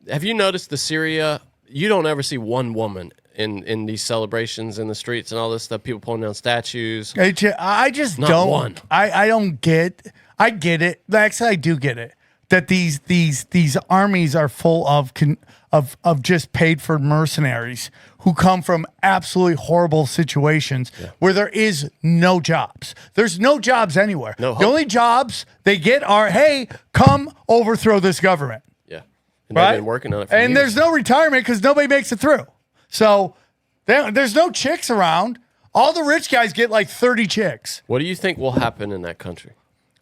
have you noticed the Syria, you don't ever see one woman in these celebrations in the streets and all this stuff, people pulling down statues. I just Not don't. one. I don't get. I get it. Actually, I do get it. That these armies are full of just paid for mercenaries who come from absolutely horrible situations where there is no jobs. There's no jobs anywhere. No The hope. only jobs they get are, hey, come overthrow this government. Yeah. And Right? they've been working on it for And years. there's no retirement because nobody makes it through. So there's no chicks around. All the rich guys get like 30 chicks. What do you think will happen in that country?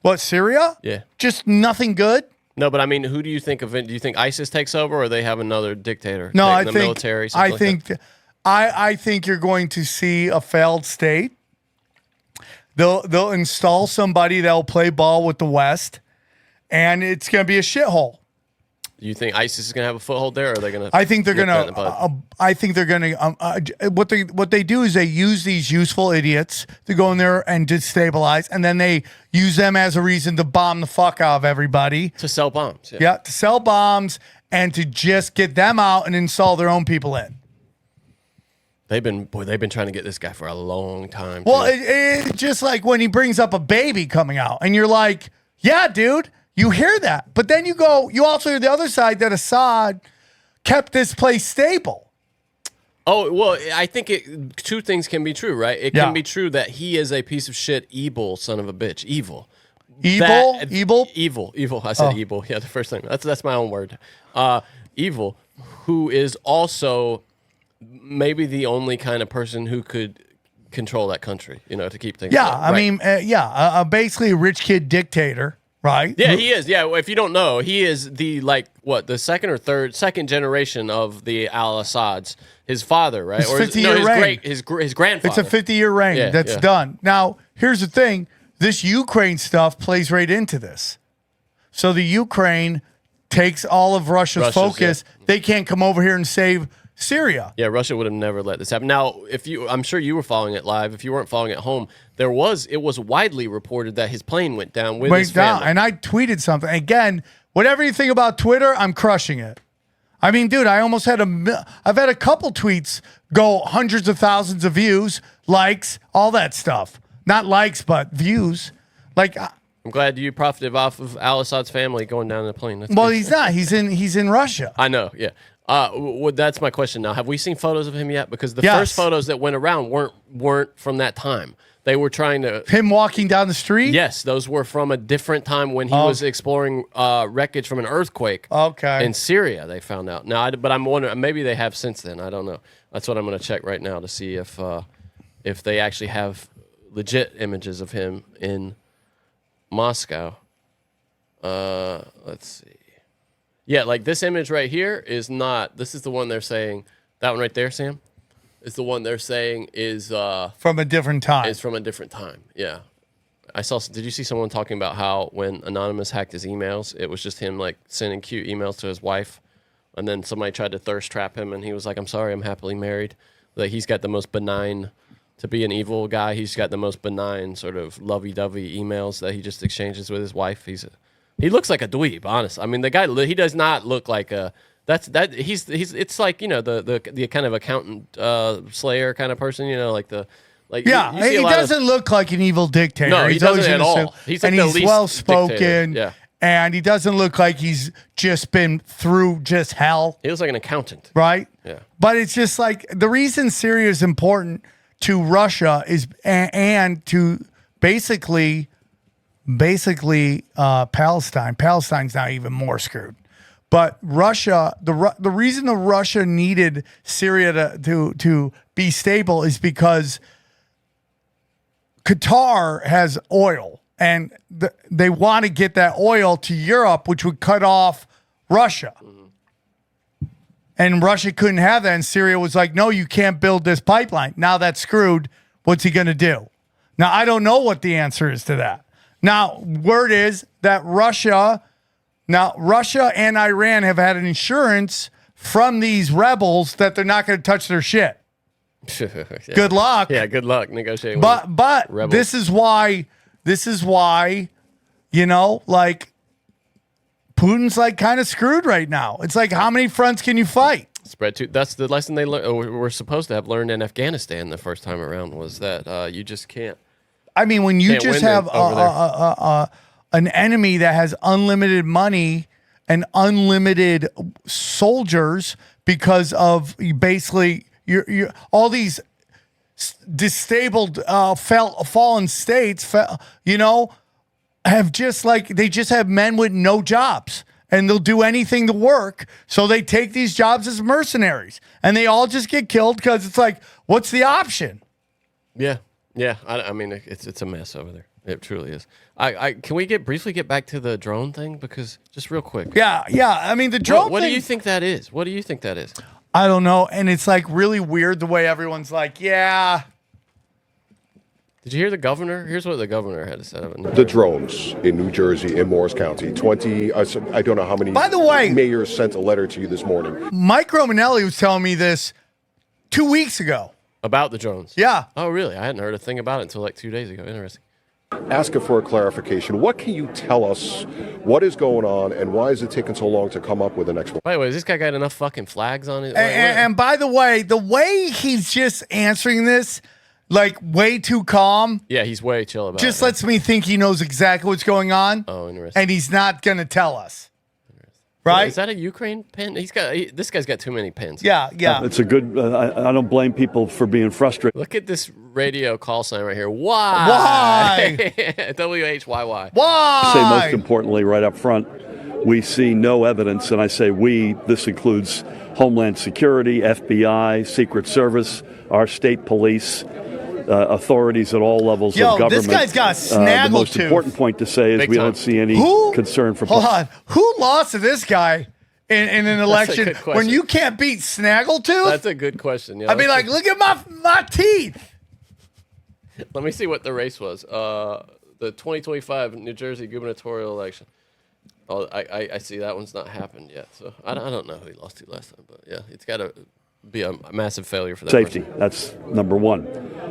What, Syria? Yeah. Just nothing good? No, but I mean, who do you think of it? Do you think ISIS takes over, or they have another dictator? No, I the think military. something like that? I think you're going to see a failed state. They'll install somebody that'll play ball with the West, and it's going to be a shithole. Do you think ISIS is going to have a foothold there, or are they going to? I think they're nip that in going the bud? to. I think they're going to. What they do is they use these useful idiots to go in there and destabilize, and then they use them as a reason to bomb the fuck out of everybody. To sell bombs. Yeah, to sell bombs and to just get them out and install their own people in. They've been trying to get this guy for a long time. Well, too. it just like when he brings up a baby coming out, and you're like, yeah, dude, you hear that. But then you also hear the other side that Assad kept this place stable. Oh, well, I think two things can be true, right? It Yeah. can be true that he is a piece of shit, evil son of a bitch. Evil. Evil? Evil. I said evil. Yeah, the first thing. That's my own word. Evil, who is also maybe the only kind of person who could control that country, to keep things. Yeah, going. I Right. mean, basically a rich kid dictator, right? Yeah, he is. Yeah, if you don't know, he is the the second generation of the Al-Assads. His father, right? It's 50-year reign. his grandfather. It's a 50-year reign Yeah, that's yeah. done. Now, here's the thing. This Ukraine stuff plays right into this. So the Ukraine takes all of Russia's focus. yeah. They can't come over here and save Syria. Yeah, Russia would have never let this happen. Now, I'm sure you were following it live. If you weren't following it at home, it was widely reported that his plane went down with his family. And I tweeted something. Again, whatever you think about Twitter, I'm crushing it. I mean, dude, I've had a couple tweets go hundreds of thousands of views, likes, all that stuff. Not likes, but views. Like, I'm glad you profited off of Al-Assad's family going down in a plane. That's well, good. he's not. He's in Russia. I know, yeah. That's my question now. Have we seen photos of him yet? Because the Yes. first photos that went around weren't from that time. They were trying to. Him walking down the street? Yes, those were from a different time when he was exploring wreckage from an earthquake. Okay. In Syria, they found out. Now, but I'm wondering, maybe they have since then. I don't know. That's what I'm going to check right now to see if they actually have legit images of him in Moscow. Let's see. Yeah, like this image right here is not. This is the one they're saying. That one right there, Sam, is the one they're saying is From a different time. is from a different time. Yeah, I saw. Did you see someone talking about how when Anonymous hacked his emails, it was just him like sending cute emails to his wife, and then somebody tried to thirst trap him, and he was like, "I'm sorry, I'm happily married." Like he's got the most benign to be an evil guy. He's got the most benign sort of lovey-dovey emails that he just exchanges with his wife. He looks like a dweeb, honest. I mean, the guy, he does not look like a. He's it's like, you know, the kind of accountant slayer kind of person, you know, like yeah, he doesn't look like an evil dictator. No, he doesn't at all. He's like the least well spoken. dictator. Yeah. And he doesn't look like he's just been through just hell. He looks like an accountant. Right? Yeah. But it's just like the reason Syria is important to Russia is and to basically Palestine. Palestine's now even more screwed. But Russia, the reason the Russia needed Syria to be stable is because Qatar has oil, and they want to get that oil to Europe, which would cut off Russia. And Russia couldn't have that, and Syria was like, no, you can't build this pipeline. Now that's screwed. What's he going to do? Now, I don't know what the answer is to that. Now, word is that Russia and Iran have had an insurance from these rebels that they're not going to touch their shit. Yeah. Good luck. Yeah, good luck negotiating. But rebels. this is why, you know, like Putin's like kind of screwed right now. It's like, how many fronts can you fight? Spread to. That's the lesson they learned. We're supposed to have learned in Afghanistan the first time around, was that you just can't. I mean, when you just have an enemy that has unlimited money and unlimited soldiers because of basically you're all these disabled, fallen states, you know, have just like, they just have men with no jobs and they'll do anything to work. So they take these jobs as mercenaries and they all just get killed because it's like, what's the option? Yeah. Yeah. I mean, it's a mess over there. It truly is. Can we briefly get back to the drone thing? Because just real quick. Yeah. I mean, the drone What thing, do you think that is? What do you think that is? I don't know. And it's like really weird the way everyone's like, yeah. Did you hear the governor? Here's what the governor had to say about it. The drones in New Jersey, in Morris County. 20, I don't know how many. By the way, mayors sent a letter to you this morning. Mike Romanelli was telling me this 2 weeks ago. About the drones? Yeah. Oh, really? I hadn't heard a thing about it until like 2 days ago. Interesting. Asking for a clarification. What can you tell us? What is going on, and why is it taking so long to come up with the next one? By the way, has this guy got enough fucking flags on it? And by the way he's just answering this, like, way too calm. Yeah, he's way chill about it. Just lets me think he knows exactly what's going on. Oh, interesting. And he's not going to tell us. Right? Is that a Ukraine pen? This guy's got too many pens. Yeah. It's a good. I don't blame people for being frustrated. Look at this radio call sign right here. Why? WHYY. Why? Say most importantly, right up front, we see no evidence, and I say we. This includes Homeland Security, FBI, Secret Service, our state police, authorities at all levels of government. This guy's got a snaggletooth. The most important point to say is we don't see any concern for. Hold on. Who lost to this guy in an election good question. when you can't beat snaggletooth? That's a good question. Yeah, I'd be like, look at my teeth. Let me see what the race was. The 2025 New Jersey gubernatorial election. Oh, I see that one's not happened yet. So I don't know who he lost to last time, but yeah, it's got to be a massive failure for that safety. person. That's number one.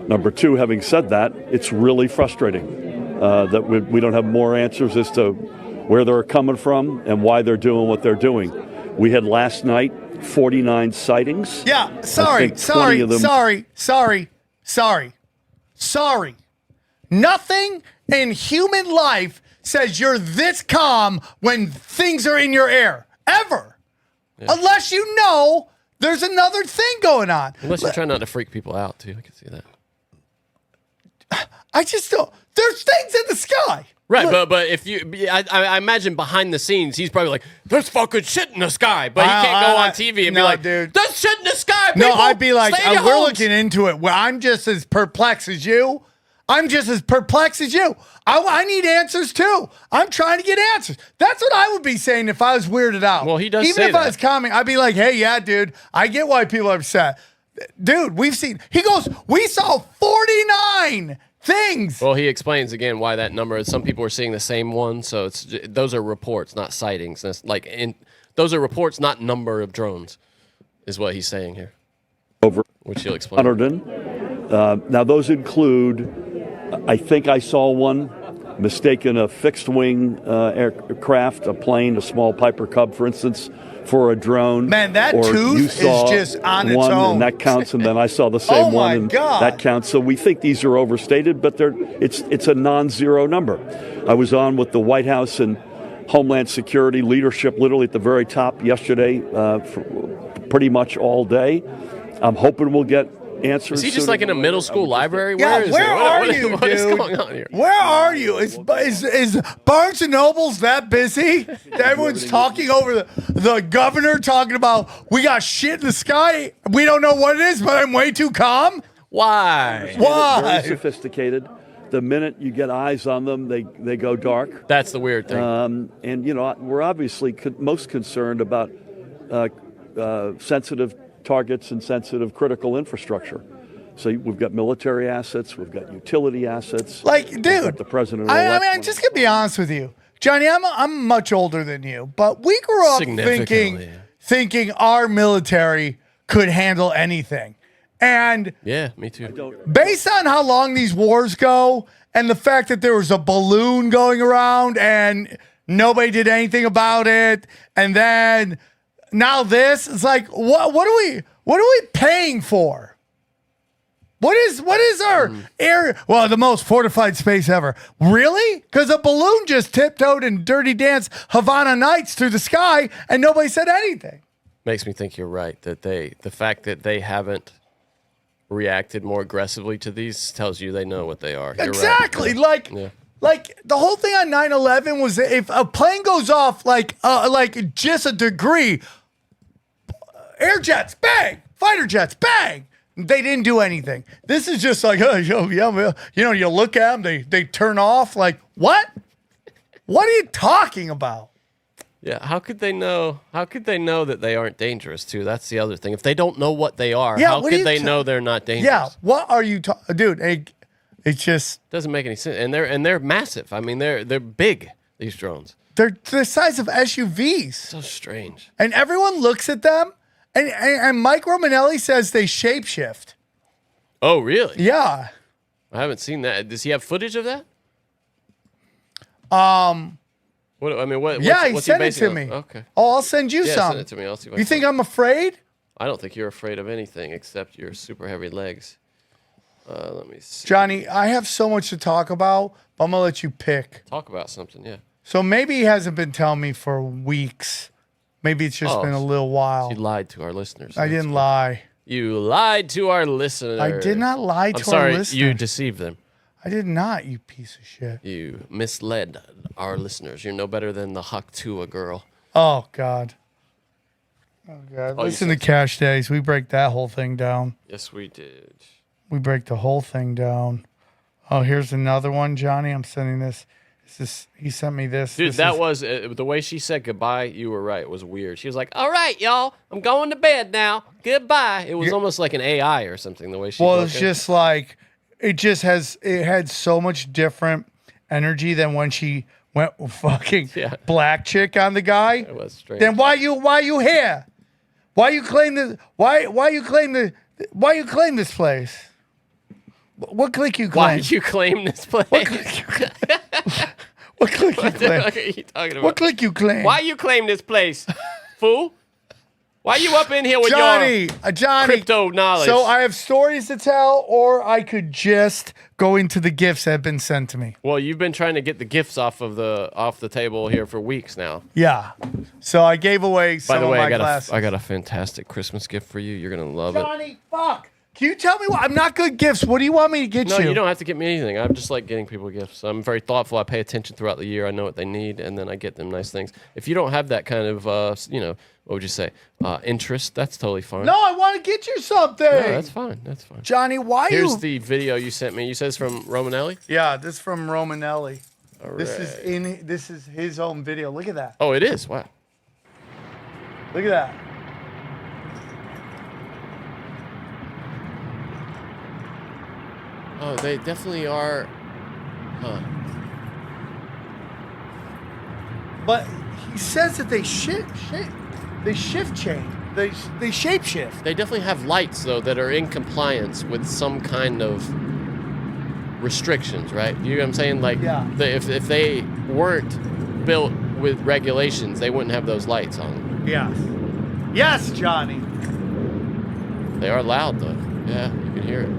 Number two, having said that, it's really frustrating that we don't have more answers as to where they're coming from and why they're doing what they're doing. We had last night 49 sightings. Yeah, sorry. Nothing in human life says you're this calm when things are in your air, ever. Yeah. Unless you know there's another thing going on. Unless you're trying not to freak people out, too. I can see that. I just don't. There's things in the sky. Right, but if you, I imagine behind the scenes, he's probably like, "There's fucking shit in the sky," but he can't go on TV and be like, dude. "There's shit in the sky." People, no, I'd be like, stay in your we're homes." looking into it. Well, I'm just as perplexed as you. I need answers too. I'm trying to get answers. That's what I would be saying if I was weirded out. Well, he does Even say if that. I was calming, I'd be like, "Hey, yeah, dude, I get why people are upset." Dude, we saw 49 things. Well, he explains again why that number is. Some people are seeing the same one, so those are reports, not sightings. That's those are reports, not number of drones, is what he's saying here. Over which he'll explain. Now, those include, I think I saw one mistaken a fixed-wing aircraft, a plane, a small Piper Cub, for instance, for a drone. Man, that or tooth you is saw just on its one, own. and that counts. And then I saw the same Oh, my one, and God. that counts. So we think these are overstated, but it's a non-zero number. I was on with the White House and Homeland Security leadership, literally at the very top yesterday, for pretty much all day. I'm hoping we'll get answers. Is he just sooner like in a than middle later. school library? Yeah, Where is where he? are What- you, what is dude? going on here? Where are you? Is Barnes and Noble's that busy? That everyone's talking over the governor talking about we got shit in the sky. We don't know what it is, but I'm way too calm. Why? Why? Very sophisticated. The minute you get eyes on them, they go dark. That's the weird thing. And we're obviously most concerned about sensitive targets and sensitive critical infrastructure. So we've got military assets, we've got utility assets. Like, we've got dude, the president. I mean, I'm just gonna be honest with you, Johnny. I'm much older than you, but we grew up Significantly. thinking our military could handle anything, and Yeah, me too. based on how long these wars go, and the fact that there was a balloon going around and nobody did anything about it, and then now this, it's like, what are we paying for? What is our area? Well, the most fortified space ever. Really? Because a balloon just tiptoed and dirty danced Havana Nights through the sky and nobody said anything. Makes me think you're right that the fact that they haven't reacted more aggressively to these tells you they know what they are. You're Exactly. Right. Yeah. Like the whole thing on 9/11 was that if a plane goes off like just a degree, air jets, bang, fighter jets, bang. They didn't do anything. This is just like, you look at them, they turn off. Like, what? What are you talking about? Yeah, how could they know? How could they know that they aren't dangerous too? That's the other thing. If they don't know what they are, Yeah, how what could are they you know they're not dangerous? Yeah, what are you talking, dude? It's just Doesn't make any sense. And they're massive. I mean, they're big. These drones. they're the size of SUVs, So strange. and everyone looks at them, and Mike Romanelli says they shapeshift. Oh, really? Yeah. I haven't seen that. Does he have footage of that? What I mean, what? Yeah, he what's sent it basing to me. Okay. Oh, I'll send you Yeah, some. send it to me. I'll see if I You can think find I'm afraid? it. I don't think you're afraid of anything except your super heavy legs. Let me see. Johnny, I have so much to talk about, but I'm going to let you pick. Talk about something. Yeah. So maybe he hasn't been telling me for weeks. Maybe it's just Oh, been a little while. You lied to our listeners. I That's didn't good. lie. You lied to our listeners. I did not lie to I'm sorry, our listeners. you deceived them. I did not, you piece of shit. You misled our listeners. You're no better than the Haktua girl. Oh, God. Oh, God. Oh, you Listen to said- Cash Days. We break that whole thing down. Yes, we did. We break the whole thing down. Oh, here's another one, Johnny. I'm sending this. He sent me this. Dude, This that is- was the way she said goodbye. You were right. It was weird. She was like, "All right, y'all, I'm going to bed now. Goodbye." It was almost like an AI or something. The way she. Well, broke it's in. just like it had so much different energy than when she went fucking Yeah. black chick on the guy. It was strange. Then why you here? Why you claim this? Why you claim this place? What clique you Why claim? did you claim this place? What clique you claim? What clique you What the claim? fuck are you talking about? What clique you claim? Why you claim this place, fool? Why you up in here with Johnny, your crypto knowledge? So I have stories to tell, or I could just go into the gifts that have been sent to me. Well, you've been trying to get the gifts off the table here for weeks now. Yeah. So I gave away some By the way, of my I glasses. got a fantastic Christmas gift for you. You're gonna love it. Johnny, fuck. Can you tell me what? I'm not good at gifts. What do you want me to get No, you? you don't have to get me anything. I'm just like getting people gifts. I'm very thoughtful. I pay attention throughout the year. I know what they need, and then I get them nice things. If you don't have that kind of, what would you say, interest, that's totally fine. No, I want to get you something. No, that's fine. That's fine. Johnny, why Here's you? the video you sent me. You said it's from Romanelli? Yeah, this is from Romanelli. All This right. this is his own video. Look at that. Oh, it is? Wow. Look at that. Oh, they definitely are. Huh. But he says that they shift change. They shapeshift. They definitely have lights though that are in compliance with some kind of restrictions, right? You know what I'm saying? Like, Yeah. if they weren't built with regulations, they wouldn't have those lights on. Yes. Yes, Johnny. They are loud though. Yeah, you can hear it.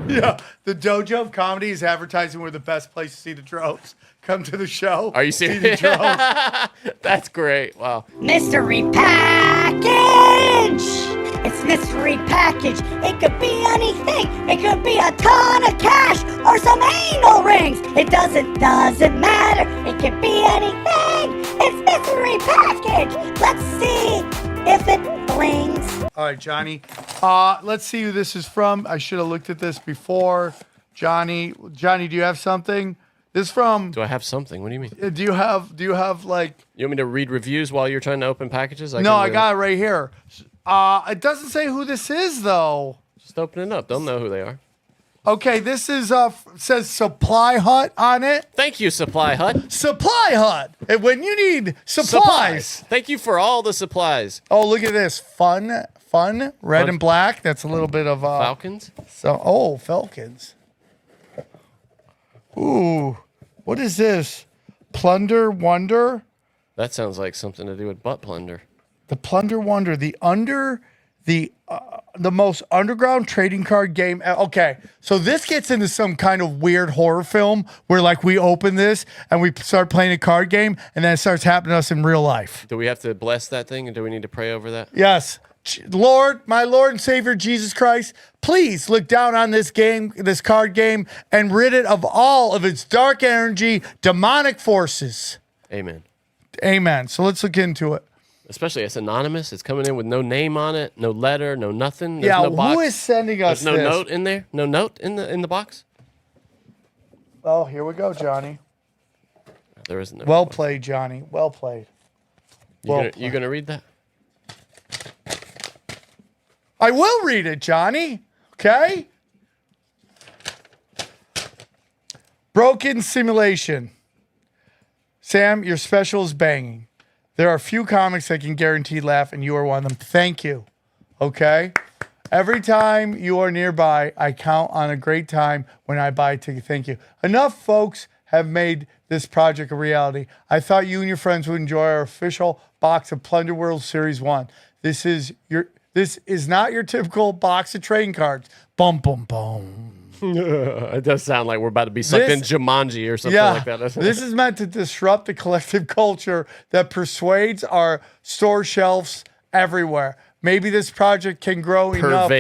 Yeah. The Dojo of Comedy is advertising we're the best place to see the drones. Come to the show. Are you See serious? the drones. That's great. Wow. Mystery package! It's mystery package. It could be anything. It could be a ton of cash or some anal rings. It doesn't matter. It could be anything. It's mystery package. Let's see if it blings. All right, Johnny. Let's see who this is from. I should have looked at this before. Johnny, do you have something? This from. Do I have something? What do you mean? Do you have like? You want me to read reviews while you're trying to open packages? No, I got it right here. It doesn't say who this is though. Just open it up. They'll know who they are. Okay, this is says Supply Hut on it. Thank you, Supply Hut. Supply Hut. And when you need supplies. Thank you for all the supplies. Oh, look at this. Fun, red and black. That's a little bit of Falcons? Falcons. Ooh, what is this? Plunder Wonder? That sounds like something to do with butt plunder. The Plunder Wonder, the most underground trading card game. Okay, so this gets into some kind of weird horror film where like we open this and we start playing a card game and then it starts happening to us in real life. Do we have to bless that thing, and do we need to pray over that? Yes. Lord, my Lord and Savior Jesus Christ, please look down on this game, this card game, and rid it of all of its dark energy, demonic forces. Amen. Amen. So let's look into it. Especially it's anonymous. It's coming in with no name on it, no letter, no nothing. There's Yeah, no box. who is sending us There's no this? note in there? No note in the box? Oh, here we go, Johnny. There isn't. No Well box. played, Johnny. Well played. You gonna read that? I will read it, Johnny. Okay? Broken simulation. Sam, your special is banging. There are few comics that can guarantee laugh, and you are one of them. Thank you. Okay? Every time you are nearby, I count on a great time when I buy a ticket. Thank you. Enough folks have made this project a reality. I thought you and your friends would enjoy our official box of Plunder World Series 1. This is not your typical box of trading cards. Bum, bum, bum. It does sound like we're about to be sucked in Jumanji or something like that. This is meant to disrupt the collective culture that persuades our store shelves everywhere. Maybe this project can grow enough.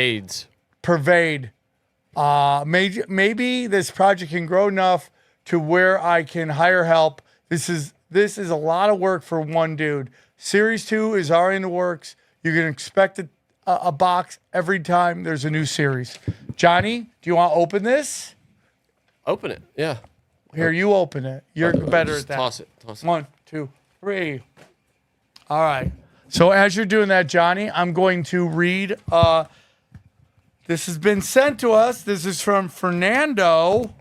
Pervade. Maybe this project can grow enough to where I can hire help. This is a lot of work for one dude. Series 2 is already in the works. You can expect a box every time there's a new series. Johnny, do you want to open this? Open it, yeah. Here, you open it. You're better at that. Toss it. 1, 2, 3. All right. So as you're doing that, Johnny, I'm going to read. This has been sent to us. This is from Fernando.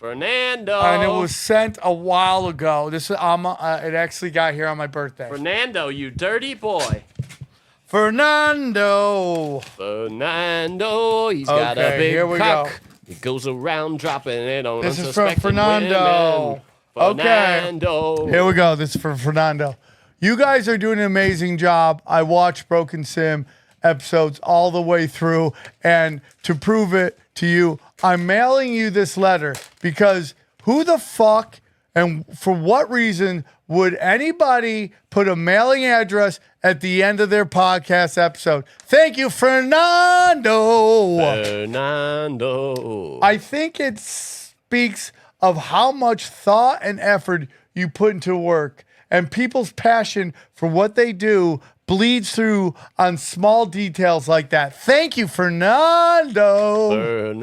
And it was sent a while ago. It actually got here on my birthday. Fernando, you dirty boy. Fernando, he's got a big here we cock. go. He goes around dropping it on This is from unsuspecting Fernando. women. Okay. Fernando. Here we go. This is for Fernando. You guys are doing an amazing job. I watched Broken Sim episodes all the way through, and to prove it to you, I'm mailing you this letter because who the fuck and for what reason would anybody put a mailing address at the end of their podcast episode? Thank you, Fernando. I think it speaks of how much thought and effort you put into work, and people's passion for what they do bleeds through on small details like that. Thank you, Fernando.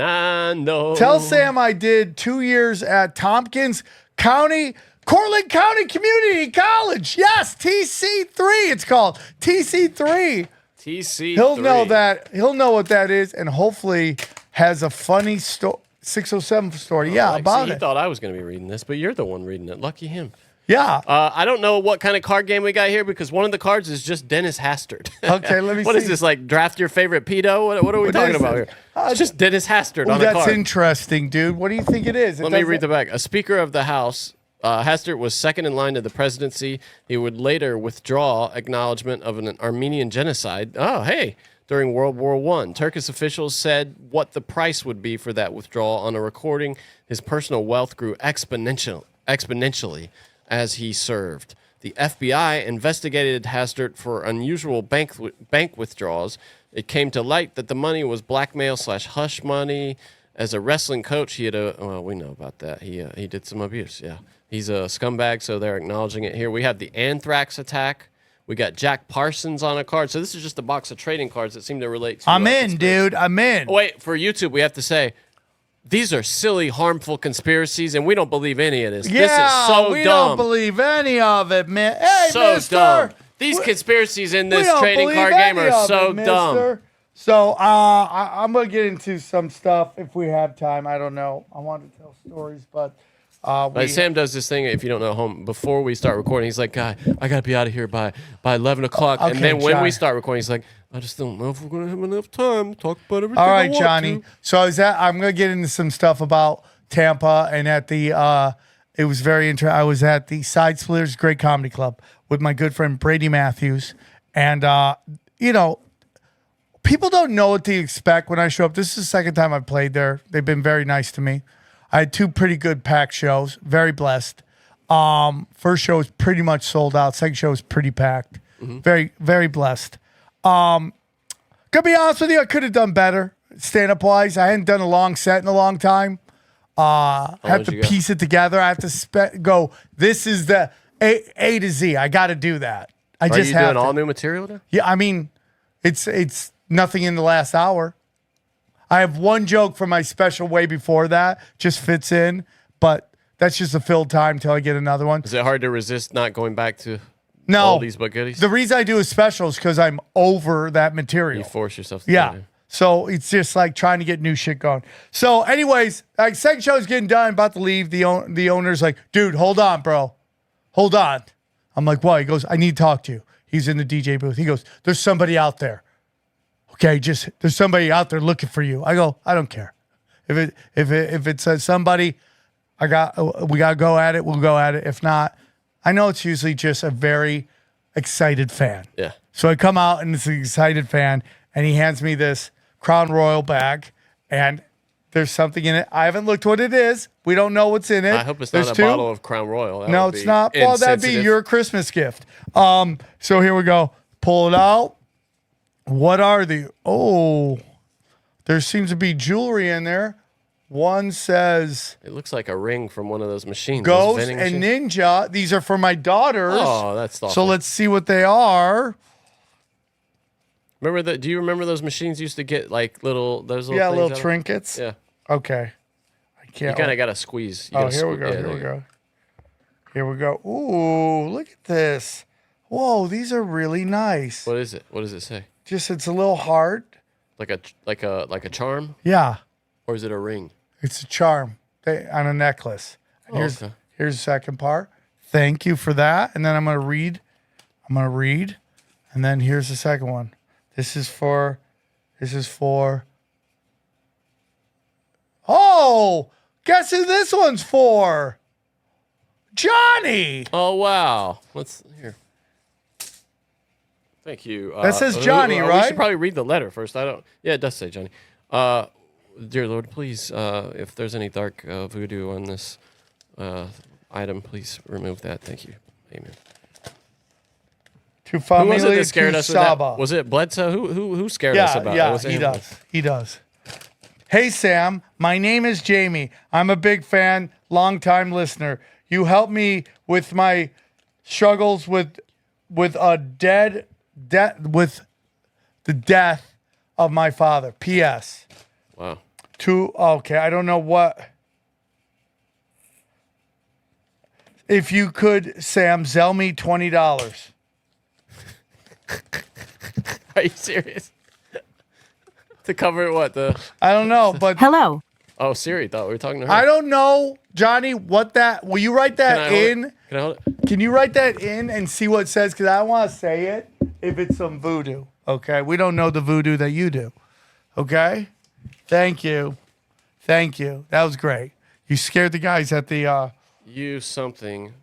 Tell Sam I did 2 years at Tompkins County, Cortland County Community College. Yes, TC3 it's called. TC3. TC3. He'll know that. He'll know what that is, and hopefully has a funny 607 story. Yeah, about He it. thought I was going to be reading this, but you're the one reading it. Lucky him. Yeah. I don't know what kind of card game we got here because one of the cards is just Dennis Hastert. Okay, let me What see. is this, like draft your favorite pedo? What are we talking is about it? here? It's just Dennis Hastert Oh, on a that's card. interesting, dude. What do you think it is? Let me read the back. A Speaker of the House, Hastert was second in line to the presidency. He would later withdraw acknowledgement of an Armenian genocide. Oh, hey. During World War I, Turkish officials said what the price would be for that withdrawal on a recording. His personal wealth grew exponentially as he served. The FBI investigated Hastert for unusual bank withdrawals. It came to light that the money was blackmail/hush money. As a wrestling coach, he had well, we know about that. He did some abuse. Yeah, he's a scumbag. So they're acknowledging it here. We have the anthrax attack. We got Jack Parsons on a card. So this is just a box of trading cards that seem to relate to. I'm in, dude. I'm in. Oh, wait, for YouTube, we have to say these are silly, harmful conspiracies, and we don't believe any of this. Yeah, this is so we dumb. don't believe any of it, man. Hey, So mister. dumb. These conspiracies in We this don't trading believe card game any are of so it, dumb. mister. So I'm going to get into some stuff if we have time. I don't know. I want to tell stories, but... Like Sam does this thing, if you don't know, home before we start recording, he's like, "Guy, I got to be out of here by 11 o'clock. Okay, and then when we Johnny. start recording, he's like, I just don't know if we're going to have enough time to talk about everything All I right, want Johnny. to." So I'm going to get into some stuff about Tampa and at the it was very interesting. I was at the Side Splitters Great Comedy Club with my good friend Brady Matthews, and you know, people don't know what to expect when I show up. This is the second time I've played there. They've been very nice to me. I had 2 pretty good packed shows. Very blessed. First show was pretty much sold out. Second show was pretty packed. Very, very blessed. Gonna be honest with you, I could have done better stand up wise. I hadn't done a long set in a long time. Have long to did you go? piece it together. I have to go. This is the A to Z. I got to do that. I Are just you have doing to. all new material now? Yeah, I mean, it's nothing in the last hour. I have one joke from my special way before that, just fits in, but that's just a filled time till I get another one. Is it hard to resist not going back to No, oldies but goodies? the reason I do a special is because I'm over that You material. force yourself to do Yeah. it. So it's just like trying to get new shit going. So, anyways, like second show's getting done, about to leave. The owner's like, dude, hold on, bro. Hold on. I'm like, what? He goes, I need to talk to you. He's in the DJ booth. He goes, there's somebody out there. Okay, there's somebody out there looking for you. I go, I don't care. If it says somebody, we gotta go at it. We'll go at it. If not, I know it's usually just a very excited fan. Yeah. So I come out and it's an excited fan, and he hands me this Crown Royal bag, and there's something in it. I haven't looked what it is. We don't know what's in it. I hope it's There's not a 2. bottle of Crown Royal. That No, would it's be not. Well, that'd be insensitive. your Christmas gift. So here we go. Pull it out. What are the? Oh, there seems to be jewelry in there. One says It looks like a ring from one of those machines. those Ghost vending and machines. Ninja. These are for my daughters. Oh, that's thoughtful. So let's see what they are. Remember that? Do you remember those machines used to get like little those little Yeah, things little out of- trinkets. Yeah, Okay. I you can't. kind of got to squeeze. You Oh, gotta here we sque- go. yeah, Here there we you go. Here we go. Ooh, look at this. Whoa, these are really nice. What is it? What does it say? Just it's a little heart. Like a charm, Yeah, or is it a ring? it's a charm on a necklace. And Oh, here's okay. here's the second part. Thank you for that. And then I'm gonna read. And then here's the second one. This is for. Oh, guess who this one's for? Johnny. Oh wow! Let's here. Thank you. That says Johnny, We right? should probably read the letter first. I don't. Yeah, it does say Johnny. Dear Lord, please, if there's any dark voodoo on this item, please remove that. Thank you. Amen. To Who family was it that scared us with that? Saba. Was it Bledsoe? Who scared us about it? Yeah, Was it he him? does. He does. Hey, Sam. My name is Jamie. I'm a big fan, long-time listener. You helped me with my struggles with the death of my father. P.S. Wow. Okay, I don't know what. If you could, Sam, sell me $20. Are you serious? To cover what the? I don't know, but Hello. Oh, Siri thought we were talking to her. I don't know, Johnny, what that. Will you write that in? Can I hold it? Can you write that in and see what it says? Because I want to say it if it's some voodoo. Okay. We don't know the voodoo that you do. Okay. Thank you. Thank you. That was great. You scared the guys at the. You something.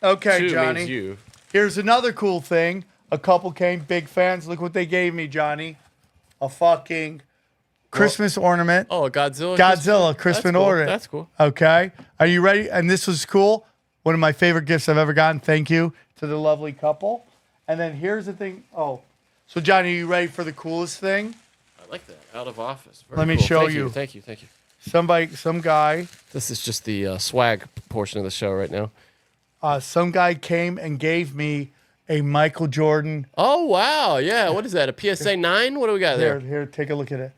Okay, Two Johnny. means you. Here's another cool thing. A couple came, big fans. Look what they gave me, Johnny. A fucking Christmas ornament. Oh, a Godzilla. Christmas cool. ornament. That's cool. Okay. Are you ready? And this was cool. One of my favorite gifts I've ever gotten. Thank you to the lovely couple. And then here's the thing. Oh, so Johnny, are you ready for the coolest thing? I like that. Out of office. Very Let me cool. show Thank you. Thank you. Thank you. Some guy. This is just the swag portion of the show right now. Some guy came and gave me a Michael Jordan. Oh, wow. Yeah. What is that? A PSA 9? What do we got there? Here, take a look at it.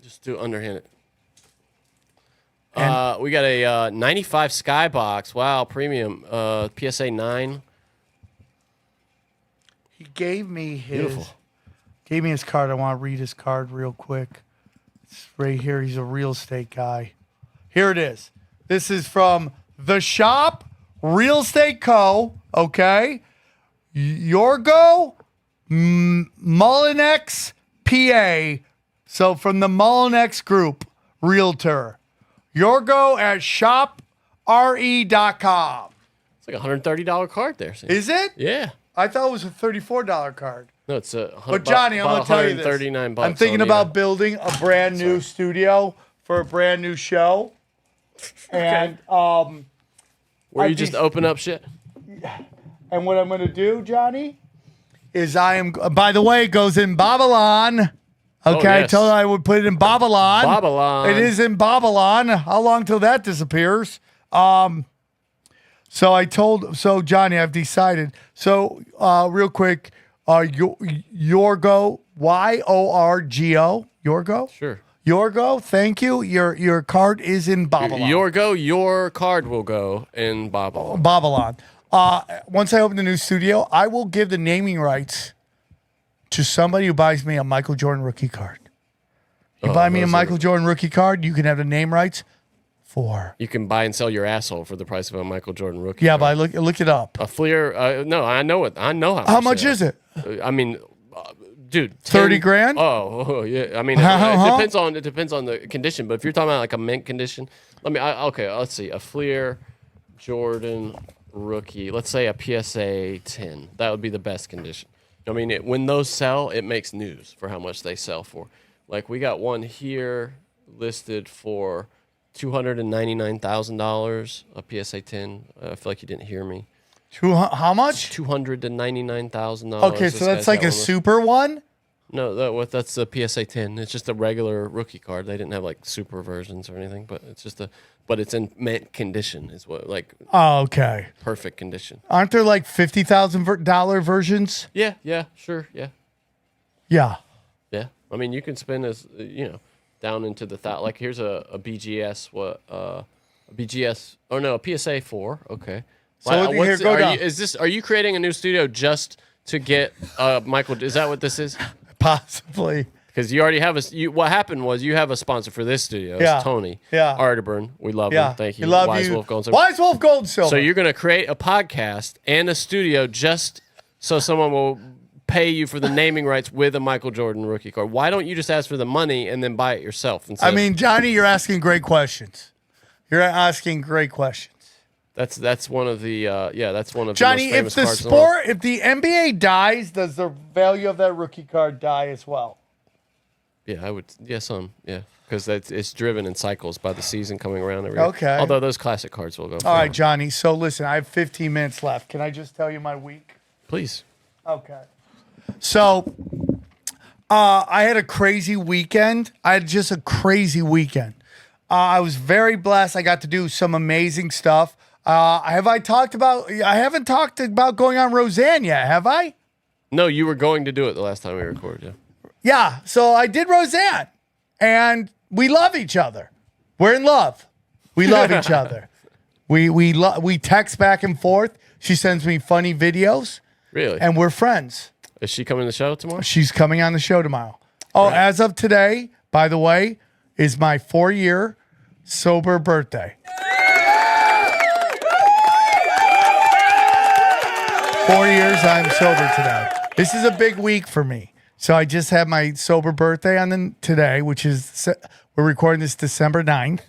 Just do underhand it. We got a 95 Skybox. Wow, premium. PSA 9. He gave me Beautiful. his card. I want to read his card real quick. It's right here. He's a real estate guy. Here it is. This is from The Shop Real Estate Co. Okay. Yorgo Mullinex, PA. So from the Mullinex Group, Realtor. Yorgo at shopre.com. It's like a $130 card there. See? Is it? Yeah. I thought it was a $34 card. No, it's a But Johnny, I'm going to tell you this. $139 I'm thinking about building a brand new studio for a brand new show. And where you just open up shit? And what I'm going to do, Johnny, is by the way, it goes in Babylon. Okay, I yes. told you I would put it in Babylon. Babylon. It is in Babylon. How long till that disappears? So Johnny, I've decided. So real quick, Yorgo, Yorgo, Yorgo? Sure. Yorgo, thank you. Your card is in Babylon. Your card will go in Babylon. Babylon. Once I open the new studio, I will give the naming rights to somebody who buys me a Michael Jordan rookie card. You buy me a Michael Jordan rookie card, you can have the name rights for. You can buy and sell your asshole for the price of a Michael Jordan rookie. Yeah, card. but look it up. A Fleer. No, I know it. I know How much is it? I mean, dude, 30 grand? Oh, yeah. I mean, it depends on the condition. But if you're talking about like a mint condition, let's see. A Fleer Jordan rookie. Let's say a PSA 10. That would be the best condition. I mean, when those sell, it makes news for how much they sell for. Like we got one here listed for $299,000. A PSA 10. I feel like you didn't hear me. How much? $299,000. Okay, so that's like a super one? No, that's a PSA 10. It's just a regular rookie card. They didn't have like super versions or anything, but it's just but it's in mint condition is what Oh, okay. perfect condition. Aren't there like $50,000 versions? Yeah, sure, yeah. Yeah. Yeah. I mean, you can spend down into the thought. Like here's a BGS, a PSA 4. Okay. So here, go down. Are you creating a new studio just to get Michael? Is that what this is? Possibly. Because you already have what happened was you have a sponsor for this studio. Yeah. It's Tony. Yeah. Arterburn. We love Yeah. him. Thank you. We love Wise you. Wolf Gold Silver. Wise Wolf Gold and Silver. So you're going to create a podcast and a studio just so someone will pay you for the naming rights with a Michael Jordan rookie card. Why don't you just ask for the money and then buy it yourself? I mean, Johnny, you're asking great questions. You're asking great questions. That's one of the that's one of Johnny, the most if famous cards if the NBA dies, does the value of that rookie card die as well? Yeah, I would. Yeah, some. Yeah, because it's driven in cycles by the season coming around every year. Okay. Although those classic cards will go. All right, Johnny. So listen, I have 15 minutes left. Can I just tell you my week? Please. Okay. So I had a crazy weekend. I had just a crazy weekend. I was very blessed. I got to do some amazing stuff. I haven't talked about going on Roseanne yet, have I? No, you were going to do it the last time we recorded. Yeah. Yeah, so I did Roseanne, and we love each other. We're in love. We love each other. We text back and forth. She sends me funny videos. Really? And we're friends. Is she coming to the show tomorrow? She's coming on the show tomorrow. Oh, right. As of today, by the way, is my 4-year sober birthday. 4 years I'm sober today. This is a big week for me. So I just had my sober birthday on today, which is, we're recording this December 9th.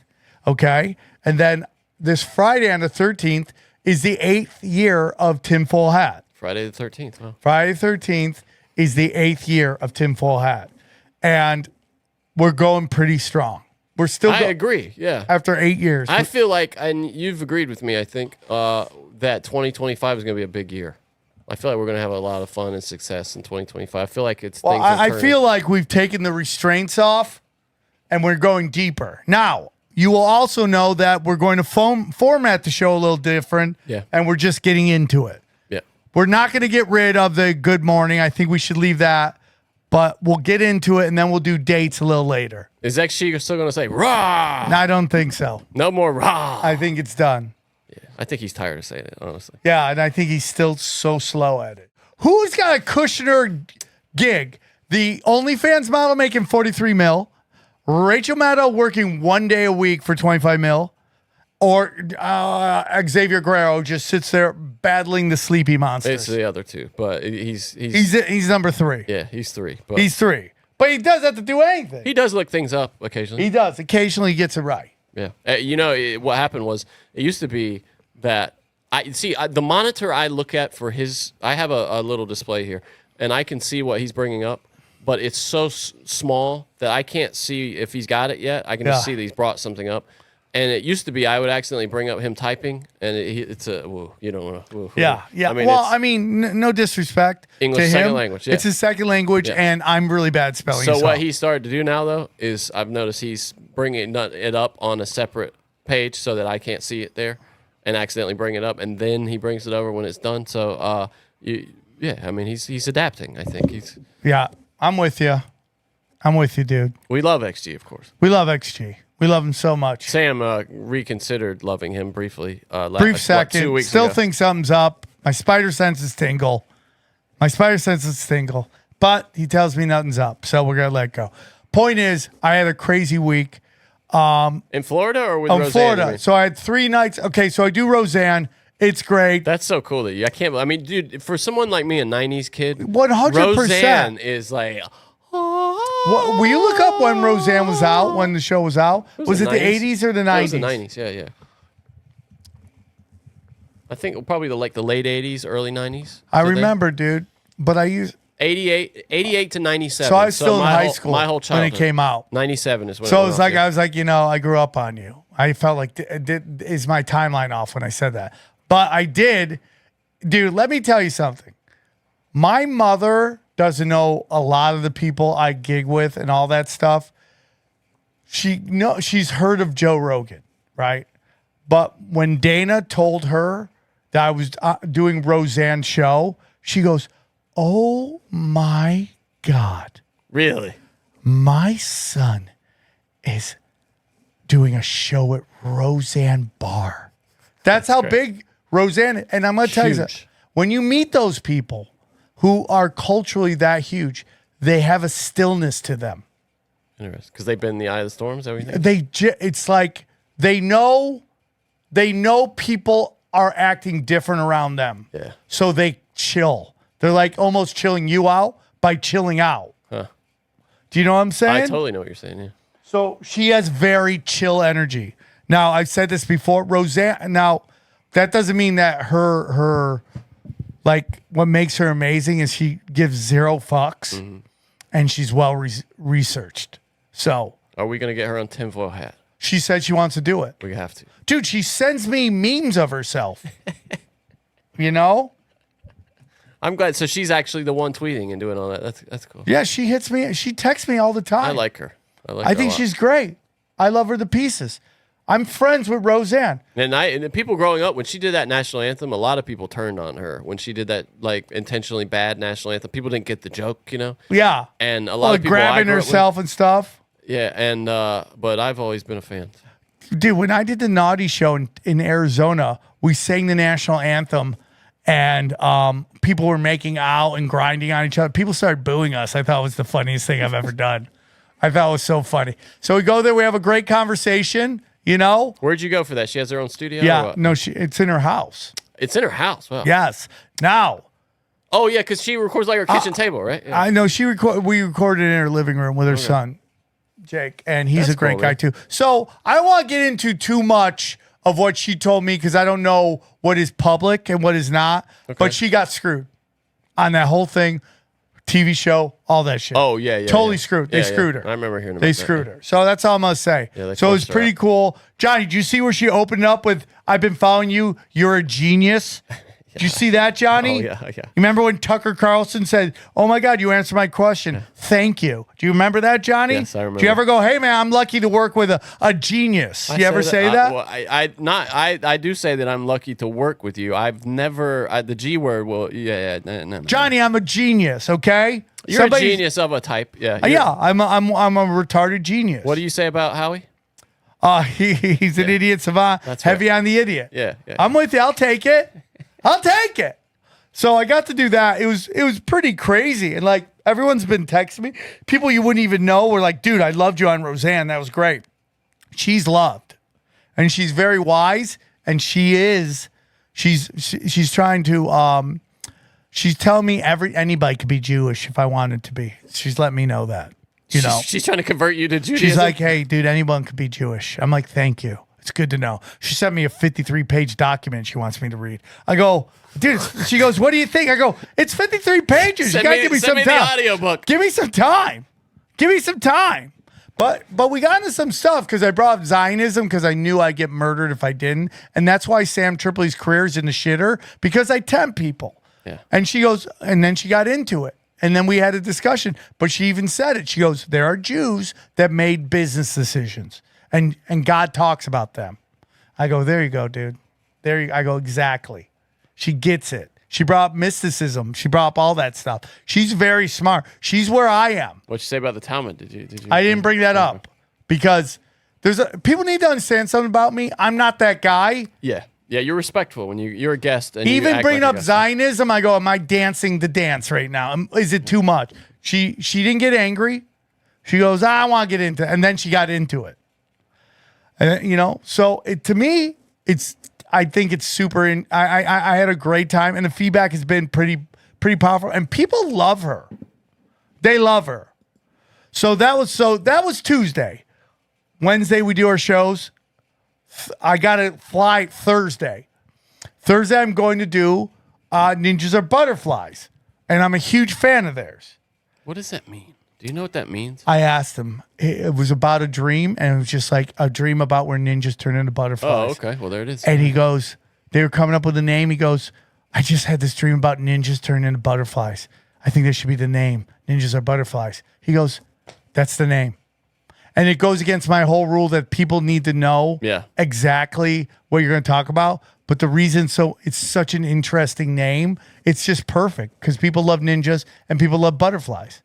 Okay. And then this Friday on the 13th is the 8th year of Tinfoil Hat. Friday the 13th. Huh? Friday the 13th is the 8th year of Tinfoil Hat. And we're going pretty strong. We're still I agree. Yeah. After 8 years. I feel like, and you've agreed with me, I think, that 2025 is going to be a big year. I feel like we're going to have a lot of fun and success in 2025. I feel like it's well, things are I turning. feel like we've taken the restraints off and we're going deeper. Now, you will also know that we're going to format the show a little different. Yeah. And we're just getting into it. Yeah. We're not going to get rid of the good morning. I think we should leave that. But we'll get into it and then we'll do dates a little later. Is XG still going to say, rah? No, I don't think so. No more rah. I think it's done. Yeah, I think he's tired of saying it, honestly. Yeah, and I think he's still so slow at it. Who's got a Kushner gig? The OnlyFans model making 43 mil, Rachel Maddow working 1 day a week for 25 mil, or Xavier Guerrero just sits there battling the sleepy monsters. It's the other two, but he's number 3. Yeah, he's 3. But He's 3. But he doesn't have to do anything. he does look things up occasionally. He does. Occasionally he gets it right. Yeah. What happened was it used to be that the monitor I look at for his, I have a little display here and I can see what he's bringing up, but it's so small that I can't see if he's got it yet. I can just see that he's brought something up. And it used to be I would accidentally bring up him typing, and it's a whoa, you don't know. Whoa. Yeah. I mean, no disrespect English to him. second language. Yeah. It's his second language, and I'm really bad spelling. So what he started to do now, though, is I've noticed he's bringing it up on a separate page so that I can't see it there, and accidentally bring it up, and then he brings it over when it's done. So, I mean, he's adapting. I think Yeah, I'm with you. I'm with you, dude. We love XG, of course. We love XG. We love him so much. Sam reconsidered loving him briefly. Brief second. 2 weeks Still ago. think something's up. My spider senses tingle. But he tells me nothing's up, so we're gonna let go. Point is, I had a crazy week. In Florida or with Roseanne? Florida. So I had 3 nights. Okay, so I do Roseanne. It's great. That's so cool that I can't. I mean, dude, for someone like me, a '90s kid, 100%. Roseanne is like. Will you look up when Roseanne was out? When the show was out? Was it the 80s or the 90s? It was the 90s. Yeah. I think probably the late 80s, early 90s. I remember, dude. But I used 88 to 97. So I was still in high school my whole childhood when it came out. 97 is when. So it was like I was like, I grew up on you. I felt like is my timeline off when I said that? But I did, dude. Let me tell you something. My mother doesn't know a lot of the people I gig with and all that stuff. She's heard of Joe Rogan, right? But when Dana told her that I was doing Roseanne's show, she goes, "Oh my God. Really? My son is doing a show at Roseanne Barr." That's how big Roseanne is. And I'm going to tell you that when you meet those people who are culturally that huge, they have a stillness to them. Interesting. Because they've been in the eye of the storms, everything? It's like they know people are acting different around them. Yeah. So they chill. They're like almost chilling you out by chilling out. Huh. Do you know what I'm saying? I totally know what you're saying, yeah. So she has very chill energy. Now, I've said this before, Roseanne. Now, that doesn't mean that her like what makes her amazing is she gives 0 fucks and she's well researched. So are we going to get her on tinfoil hat? She said she wants to do it. We have to. Dude, she sends me memes of herself. You know? I'm glad. So she's actually the one tweeting and doing all that. That's cool. Yeah, she hits me. She texts me all the time. I like her. I think she's great. I love her to pieces. I'm friends with Roseanne. And the people growing up, when she did that national anthem, a lot of people turned on her. When she did that, like, intentionally bad national anthem, people didn't get the joke, you know? Yeah. And a lot of people grabbing herself and stuff. Yeah, and but I've always been a fan. Dude, when I did the Naughty Show in Arizona, we sang the national anthem, and people were making out and grinding on each other. People started booing us. I thought it was the funniest thing I've ever done. I thought it was so funny. So we go there. We have a great conversation. You know. Where'd you go for that? She has her own studio? Or Yeah. what? No, it's in her house. It's in her house. Wow. Yes. Now. Oh, yeah, because she records like her kitchen table, right? Yeah. I know we recorded in her living room with her son, Jake, and he's That's a great cool, guy man. too. So I don't want to get into too much of what she told me because I don't know what is public and what is not. But she got screwed on that whole thing, TV show, all that shit. Oh, yeah. Totally screwed. They Yeah, screwed yeah. her. I remember hearing about They that. screwed her. So that's all I'm gonna say. Yeah, they so it was fucked her pretty up. cool. Johnny, did you see where she opened up with "I've been following you. You're a genius." Did you see that, Johnny? Oh, yeah. You remember when Tucker Carlson said, "Oh my God, you answered my question. Thank you." Do you remember that, Johnny? Yes, I remember. Do you ever go, "Hey man, I'm lucky to work with a genius"? You ever say that? Well, I do say that I'm lucky to work with you. I've never the G word. Well, no. Johnny, I'm a genius. Okay. You're a genius of a type. Yeah. Yeah, I'm a retarded genius. What do you say about Howie? He's an idiot savant. That's right. Heavy on the idiot. Yeah. I'm with you. I'll take it. I'll take it. So I got to do that. It was pretty crazy. And like everyone's been texting me. People you wouldn't even know were like, "Dude, I loved you on Roseanne. That was great." She's loved. And she's very wise. And she's trying to she's telling me anybody could be Jewish if I wanted to be. She's letting me know that. You know. She's trying to convert you to Judaism. She's like, "Hey, dude, anyone could be Jewish." I'm like, "Thank you. It's good to know." She sent me a 53-page document she wants me to read. I go, "Dude," she goes, "What do you think?" I go, "It's 53 pages. You got to give me some time. Send me the audiobook. Give me some time. Give me some time." But we got into some stuff because I brought up Zionism because I knew I'd get murdered if I didn't. And that's why Sam Tripoli's career is in the shitter because I tempt people. Yeah. And she goes, and then she got into it. And then we had a discussion, but she even said it. She goes, "There are Jews that made business decisions, and God talks about them." I go, "There you go, dude. I go, exactly." She gets it. She brought up mysticism. She brought up all that stuff. She's very smart. She's where I am. What'd you say about the Talmud? Did you? I didn't bring that up because people need to understand something about me. I'm not that guy. Yeah. Yeah, you're respectful when you're a guest. And Even you act bringing like up a guest. Zionism, I go, "Am I dancing the dance right now? Is it too much?" She didn't get angry. She goes, "I want to get into it," and then she got into it. And so to me, I think it's super. I had a great time, and the feedback has been pretty powerful, and people love her. They love her. So that was Tuesday. Wednesday we do our shows. I got to fly Thursday. Thursday I'm going to do Ninjas Are Butterflies, and I'm a huge fan of theirs. What does that mean? Do you know what that means? I asked him. It was about a dream, and it was just like a dream about where ninjas turn into butterflies. Oh, okay. Well, there it is. And he goes, they were coming up with a name. He goes, "I just had this dream about ninjas turning into butterflies. I think that should be the name. Ninjas Are Butterflies." He goes, "That's the name." And it goes against my whole rule that people need to know exactly what you're going to talk about. But the reason it's such an interesting name, it's just perfect because people love ninjas and people love butterflies.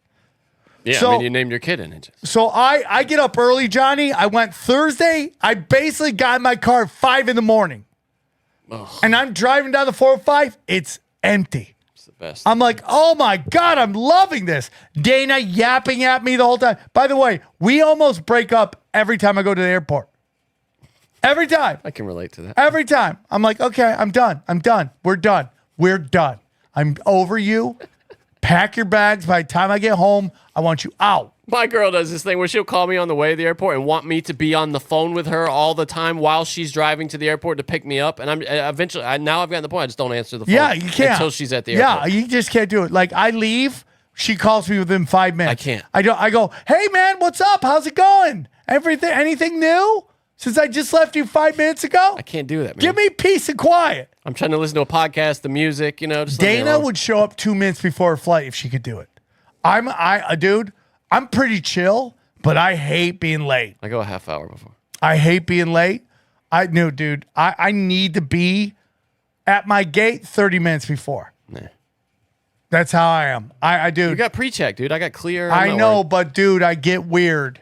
Yeah, So- I mean, you named your kid a ninja. So I get up early, Johnny. I went Thursday. I basically got in my car at 5 a.m. And I'm driving down the 405. It's empty. It's the best. I'm like, "Oh my God, I'm loving this." Dana yapping at me the whole time. By the way, we almost break up every time I go to the airport. Every time. I can relate to that. Every time. I'm like, "Okay, I'm done. We're done. I'm over you. Pack your bags. By the time I get home, I want you out." My girl does this thing where she'll call me on the way to the airport and want me to be on the phone with her all the time while she's driving to the airport to pick me up. And I'm eventually, now I've gotten to the point I just don't answer the phone. Yeah, you can't. Until she's at the airport. Yeah, you just can't do it. Like I leave, she calls me within 5 minutes. I can't. I go, "Hey man, what's up? How's it going? Anything new since I just left you 5 minutes ago?" I can't do that, man. Give me peace and quiet. I'm trying to listen to a podcast, the music, just let me Dana alone. would show up 2 minutes before her flight if she could do it. Dude, I'm pretty chill, but I hate being late. I go a half hour before. I hate being late. I need to be at my gate 30 minutes before. Nah. That's how I am. I do. You got pre-check, dude. I got clear. I I'm not know, worried. but dude, I get weird.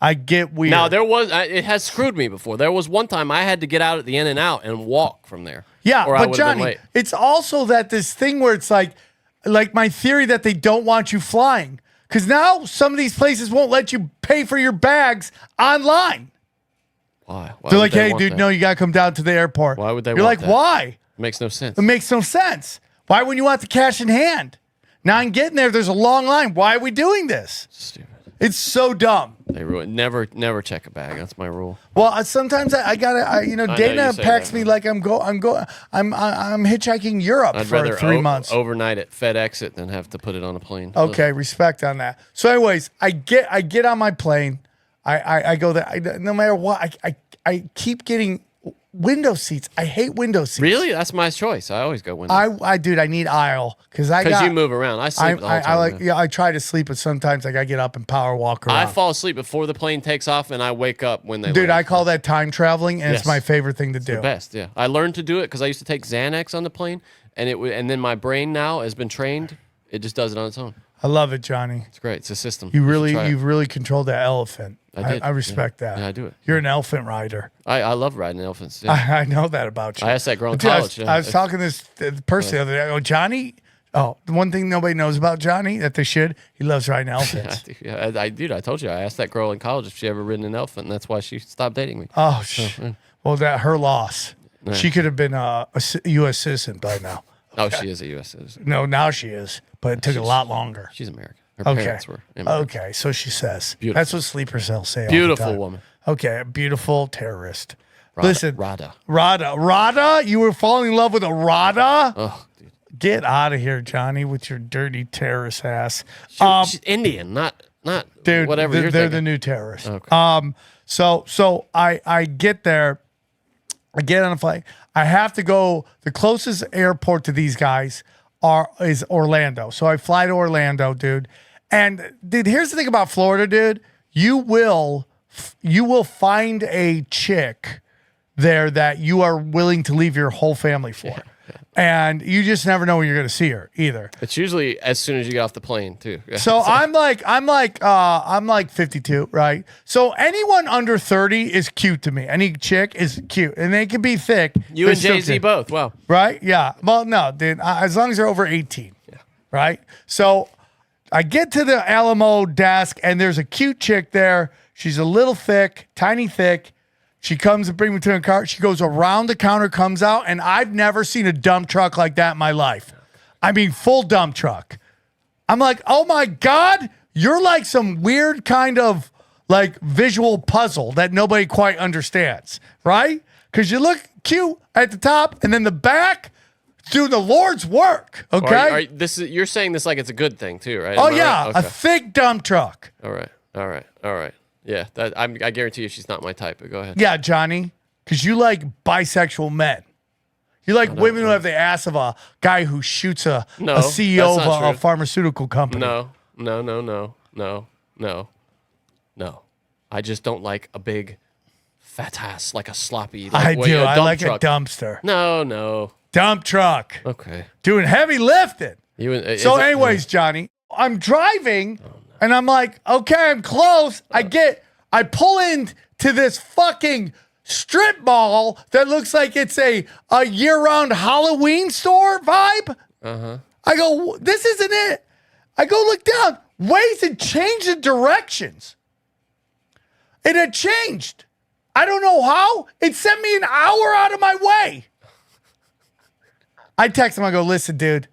Now, it has screwed me before. There was one time I had to get out at the In and Out and walk from there. Yeah, or I but would've been Johnny, late. it's also that this thing where it's like my theory that they don't want you flying. Because now some of these places won't let you pay for your bags online. Why? They're would like, they hey, want dude, that? no, you got to come down to the airport. Why would they You're want like, that? why? Makes no sense. It makes no sense. Why wouldn't you want the cash in hand? Now I'm getting there. There's a long line. Why are we doing this? Stupid. It's so dumb. They ruin. Never check a bag. That's my rule. Well, sometimes I gotta, know Dana you say packs that, me man. like I'm hitchhiking Europe I'd for rather 3 months. overnight at FedEx it than have to put it on a plane. Okay, respect on that. So, anyways, I get on my plane. I go there. No matter what, I keep getting window seats. I hate window seats. Really? That's my choice. I always go window. I need aisle because you move around. I sleep the whole time. man. I try to sleep, but sometimes I gotta get up and power walk around. I fall asleep before the plane takes off, and I wake up when they. Dude, land. I call that time traveling, and it's Yes. my favorite thing to do. The best. Yeah, I learned to do it because I used to take Xanax on the plane, and and then my brain now has been trained. It just does it on its own. I love it, Johnny. It's great. It's a system. You've try it. really controlled that elephant. I did. I respect that. Yeah, I do it. You're an elephant rider. I love riding elephants. Yeah. I know that about you. I asked that girl in Dude, college. I was talking to this person the other day. I go, Johnny. Oh, the one thing nobody knows about Johnny that they should. He loves riding elephants. I told you. I asked that girl in college if she ever ridden an elephant, and that's why she stopped dating me. Oh, well, that her loss. Yeah. She could have been a U.S. citizen by now. Oh, she is a U.S. citizen. No, now she is, but it took a lot longer. She's American. Her parents were immigrants. Okay, so she says. Beautiful. That's what sleeper cells say. Beautiful all the time. woman. Okay, a beautiful terrorist. Rada, Listen, Rada. Rada, you were falling in love with a Rada? Oh, dude. Get out of here, Johnny, with your dirty terrorist ass. She's Indian, not Dude, whatever. they're you're the thinking. new terrorists. Okay. So I get there, I get on a flight. I have to go. The closest airport to these guys is Orlando. So I fly to Orlando, dude. And dude, here's the thing about Florida, dude. You will find a chick there that you are willing to leave your whole family for. Yeah. And you just never know when you're going to see her either. It's usually as soon as you get off the plane too. So I'm like 52, right? So anyone under 30 is cute to me. Any chick is cute, and they can be thick. You They're and Jay-Z still cute. both. Wow. Right? Yeah. Well, no, dude. As long as they're over 18. Yeah. Right? So I get to the Alamo desk, and there's a cute chick there. She's a little thick, tiny thick. She comes and brings me to a car. She goes around the counter, comes out, and I've never seen a dump truck like that in my life. I mean, full dump truck. I'm like, oh my God, you're like some weird kind of like visual puzzle that nobody quite understands, right? Because you look cute at the top, and then the back, do the Lord's work, okay? You're saying this like it's a good thing too, right? Oh Am I yeah, right? a Okay. thick dump truck. All right. Yeah, I guarantee you she's not my type, but go ahead. Yeah, Johnny, because you like bisexual men. You like women who have the ass of a guy who shoots a CEO that's of not a true. pharmaceutical company. No. I just don't like a big fat ass, like a sloppy. I Like, do. I dump like truck. a dumpster. No. Dump truck. Okay. Doing heavy lifting. So, anyways, Johnny, I'm driving and I'm like, okay, I'm close. I pull into this fucking strip mall that looks like it's a year-round Halloween store vibe. Uh-huh. I go, this isn't it. I go look down. Waze had changed the directions. It had changed. I don't know how. It sent me an hour out of my way. I text him. I go, listen, dude,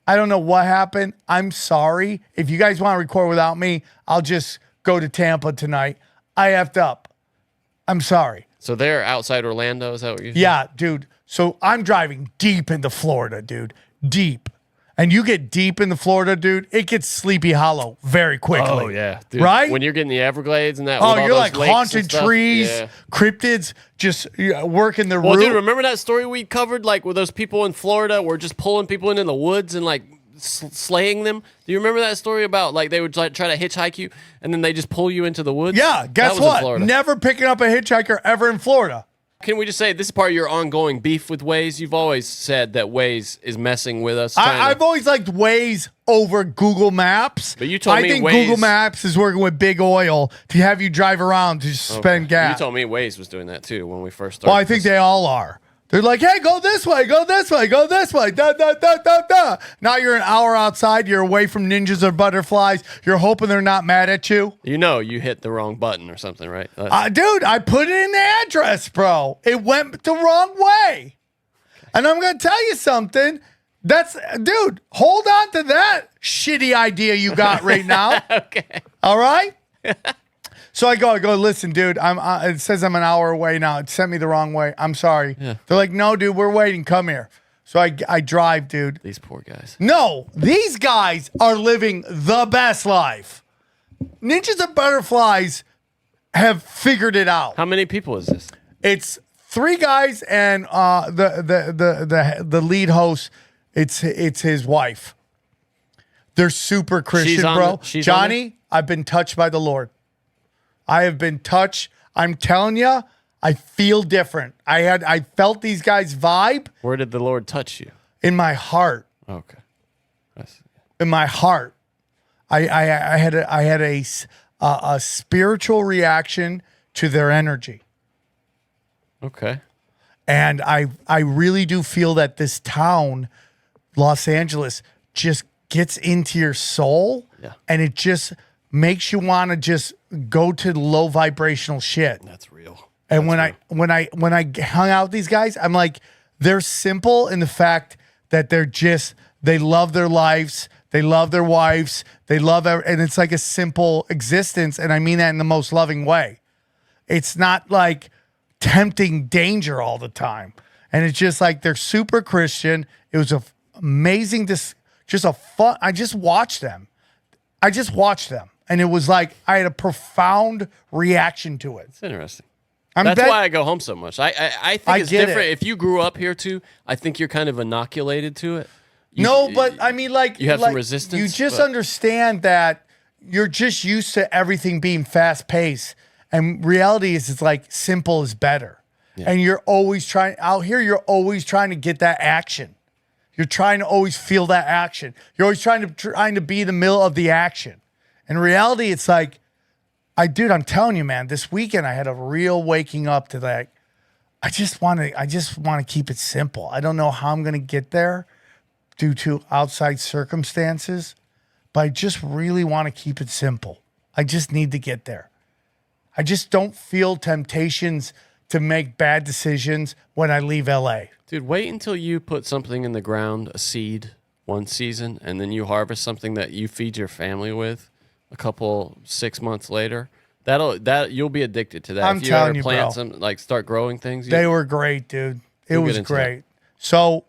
I don't know what happened. I'm sorry. If you guys want to record without me, I'll just go to Tampa tonight. I effed up. I'm sorry. So they're outside Orlando. Is that what you're saying? Yeah, dude. So I'm driving deep into Florida, dude. Deep. And you get deep into Florida, dude, it gets Sleepy Hollow very quickly. Oh, yeah. Dude, right? When you're getting the Everglades and that. Oh, with all you're those like lakes and haunted stuff. trees, Yeah. cryptids, just working the Well, route. dude, remember that story we covered, like with those people in Florida were just pulling people into the woods and like slaying them? Do you remember that story about like they would like, try to hitchhike you and then they just pull you into the woods? Yeah, guess That was in what? Florida. Never picking up a hitchhiker ever in Florida. Can we just say this is part of your ongoing beef with Waze? You've always said that Waze is messing with us. I've always liked Waze over Google Maps. But you told me I think Waze- Google Maps is working with big oil to have you drive around to just spend gas. You told me Waze was doing that too when we first started. Well, I think they all are. They're like, hey, go this way, go this way, go this way. Da, da, da, da, da. Now you're an hour outside. You're away from ninjas or butterflies. You're hoping they're not mad at you. You know you hit the wrong button or something, right? Dude, I put it in the address, bro. It went the wrong way. And I'm going to tell you something. Dude, hold on to that shitty idea you got right now. Okay. All right? So I go, listen, dude, it says I'm an hour away now. It sent me the wrong way. I'm sorry. Yeah. They're like, no, dude, we're waiting. Come here. So I drive, dude. These poor guys. No, these guys are living the best life. Ninjas and butterflies have figured it out. How many people is this? It's 3 guys and the lead host. It's his wife. They're super Christian, bro. Johnny, I've been touched by the Lord. I have been touched. I'm telling you, I feel different. I felt these guys vibe. Where did the Lord touch you? In my heart. Okay. In my heart. I had a spiritual reaction to their energy. Okay. And I really do feel that this town, Los Angeles, just gets into your soul. Yeah. And it just makes you want to just go to low vibrational shit. That's real. And when I hung out with these guys, I'm like, they're simple in the fact that they love their lives, they love their wives, and it's like a simple existence. And I mean that in the most loving way. It's not like tempting danger all the time. And it's just like, they're super Christian. It was amazing, just a fun, I just watched them. And it was like, I had a profound reaction to it. It's interesting. That's why I go home so much. I think it's different. If you grew up here too, I think you're kind of inoculated to it. But I mean, like, you have some resistance. You just understand that you're just used to everything being fast paced. And reality is, it's like simple is better. Yeah. And you're always out here, you're always trying to get that action. You're trying to always feel that action. You're always trying to be the middle of the action. In reality, it's like, I'm telling you, man, this weekend I had a real waking up to that. I just want to keep it simple. I don't know how I'm going to get there due to outside circumstances, but I just really want to keep it simple. I just need to get there. I just don't feel temptations to make bad decisions when I leave LA. Dude, wait until you put something in the ground, a seed, one season, and then you harvest something that you feed your family with a couple 6 months later. You'll be addicted to that. I'm telling you, plant bro. some, like, start growing things. They were great, dude. It was great. So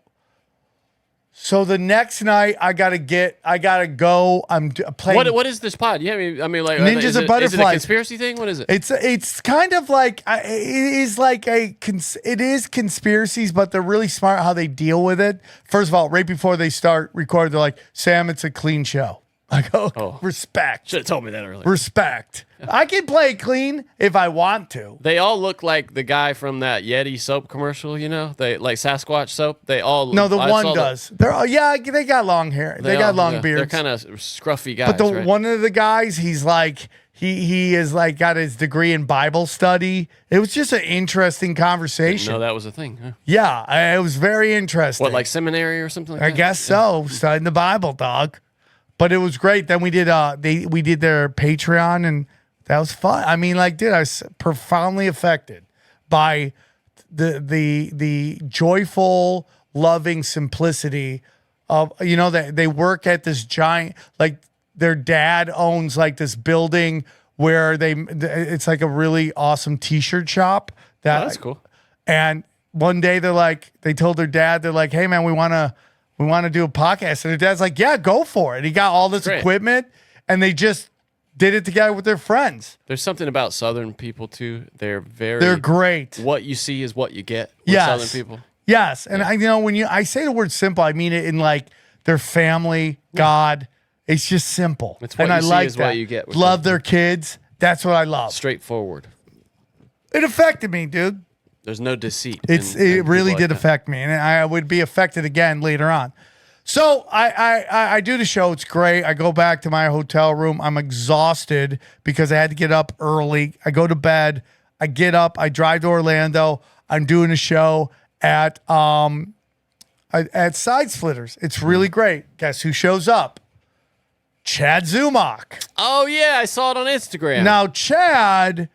the next night I gotta go. I'm playing. What is this pod? Yeah, I mean, like, Ninjas and Butterflies. Is it a conspiracy thing? What is it? It's kind of like it is conspiracies, but they're really smart how they deal with it. First of all, right before they start recording, they're like, "Sam, it's a clean show." I go, respect. Should have told me that earlier. Respect. I can play clean if I want to. They all look like the guy from that Yeti soap commercial, you know? They like Sasquatch soap. They all No, the one does. They got long hair. They got long beards. They're kind of scruffy guys. But one of the guys, he's like he is like got his degree in Bible study. It was just an interesting conversation. No, that was a thing. Huh? Yeah, it was very interesting. What, like seminary or something like that? I guess so. Studying the Bible, dog. But it was great. Then we did we did their Patreon, and that was fun. I mean, like, dude, I was profoundly affected by the joyful, loving simplicity of, you know, that they work at this giant, like, their dad owns like this building where it's like a really awesome t-shirt shop. That's cool. And one day they told their dad, they're like, "Hey man, we want to do a podcast." And their dad's like, "Yeah, go for it." He got all this equipment, and they just did it together with their friends. There's something about Southern people too. They're great. What you see is what you get with Southern people. Yes. And when I say the word simple, I mean it in like their family, God. It's just simple. It's what you see is what you get. Love their kids. That's what I love. Straightforward. It affected me, dude. There's no deceit. It really did affect me, and I would be affected again later on. So I do the show. It's great. I go back to my hotel room. I'm exhausted because I had to get up early. I go to bed. I get up. I drive to Orlando. I'm doing a show, at Side Splitters. It's really great. Guess who shows up? Chad Zumach. Oh yeah, I saw it on Instagram. Now Chad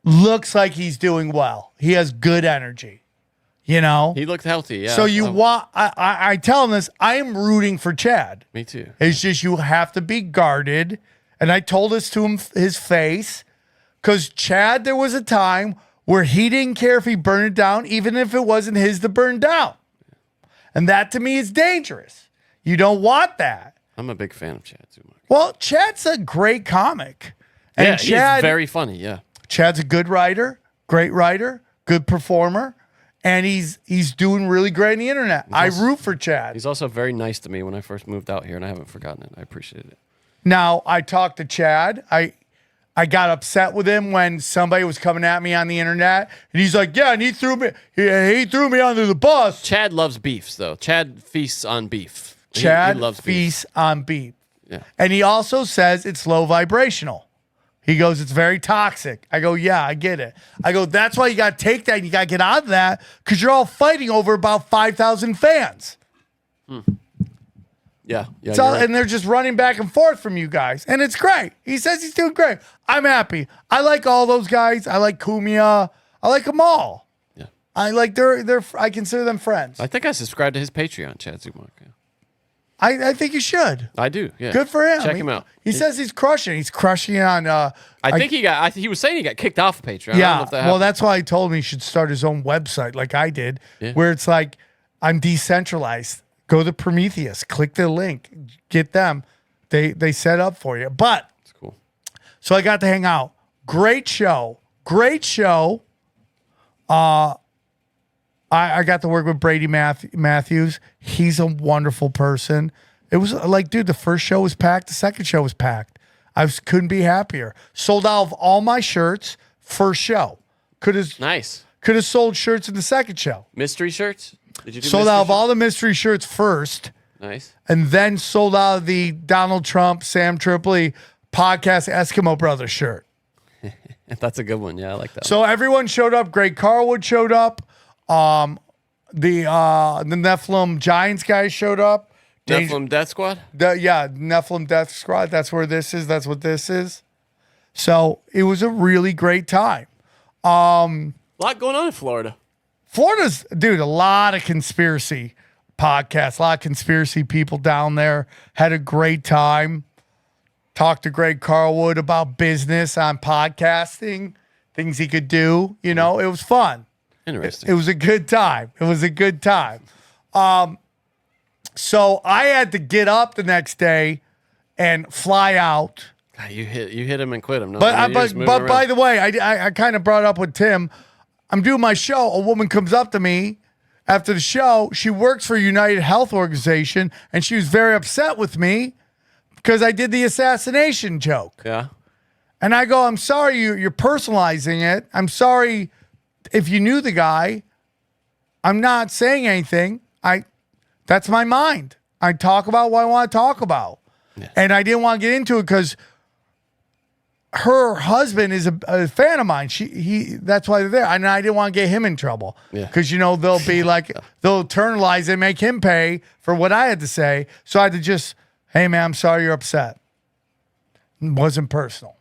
looks like he's doing well. He has good energy. You know, he looked healthy. Yeah. So I tell him this. I am rooting for Chad. Me too. It's just you have to be guarded, and I told this to him his face, because Chad, there was a time where he didn't care if he burned it down, even if it wasn't his to burn down, and that to me is dangerous. You don't want that. I'm a big fan of Chad Zumach. Well, Chad's a great comic, and Chad, he's very funny. Yeah, Chad's a good writer, great writer, good performer. And he's doing really great on the internet. I root for Chad. He's also very nice to me when I first moved out here, and I haven't forgotten it. I appreciate it. Now, I talked to Chad. I got upset with him when somebody was coming at me on the internet, and he's like, "Yeah, and he threw me under the bus." Chad loves beefs, though. Chad feasts on beef. Chad he loves feasts beef. on beef. Yeah, and he also says it's low vibrational. He goes, it's very toxic. I go, yeah, I get it. I go, that's why you got to take that and you got to get out of that, because you're all fighting over about 5,000 fans. Yeah. And they're just running back and forth from you guys. And it's great. He says he's doing great. I'm happy. I like all those guys. I like Cumia. I like them all. Yeah. I like I consider them friends. I think I subscribed to his Patreon, Chad Zumach. Yeah. I think you should. I do. Yeah. Good for him. Check him out. He says he's crushing. He's crushing it on. I think he was saying he got kicked off of Patreon. Yeah. I don't know if that happened. Well, that's why I told him he should start his own website, like I did, where it's like, I'm decentralized. Go to Prometheus. Click the link. Get them. They set up for you. But it's cool. So I got to hang out. Great show. Great show. I got to work with Brady Matthews. He's a wonderful person. It was like, dude, the first show was packed. The second show was packed. Couldn't be happier. Sold out of all my shirts first show. Could have sold shirts in the second show. Mystery shirts? Did you do sold out of all the mystery shirts first. Nice. And then sold out of the Donald Trump, Sam Tripoli podcast Eskimo Brothers shirt. That's a good one. Yeah, I like that. So everyone showed up. Greg Carlwood showed up. The Nephilim Giants guys showed up. Nephilim Death Squad? Nephilim Death Squad. That's where this is. That's what this is. So it was a really great time. A lot going on in Florida. Florida's, dude, a lot of conspiracy podcasts, a lot of conspiracy people down there. Had a great time. Talked to Greg Carlwood about business on podcasting, things he could do. You know, it was fun. Interesting. It was a good time. So I had to get up the next day and fly out. God, you hit him and quit him. No, but by the way, I kind of brought up with Tim. I'm doing my show. A woman comes up to me after the show. She works for United Health Organization, and she was very upset with me because I did the assassination joke. Yeah. And I go, I'm sorry you're personalizing it. I'm sorry if you knew the guy. I'm not saying anything. That's my mind. I talk about what I want to talk about. Yeah. And I didn't want to get into it because her husband is a fan of mine. That's why they're there. And I didn't want to get him in trouble. Because, they'll be like, they'll internalize it, make him pay for what I had to say. So I had to just, hey, man, I'm sorry you're upset. It wasn't personal.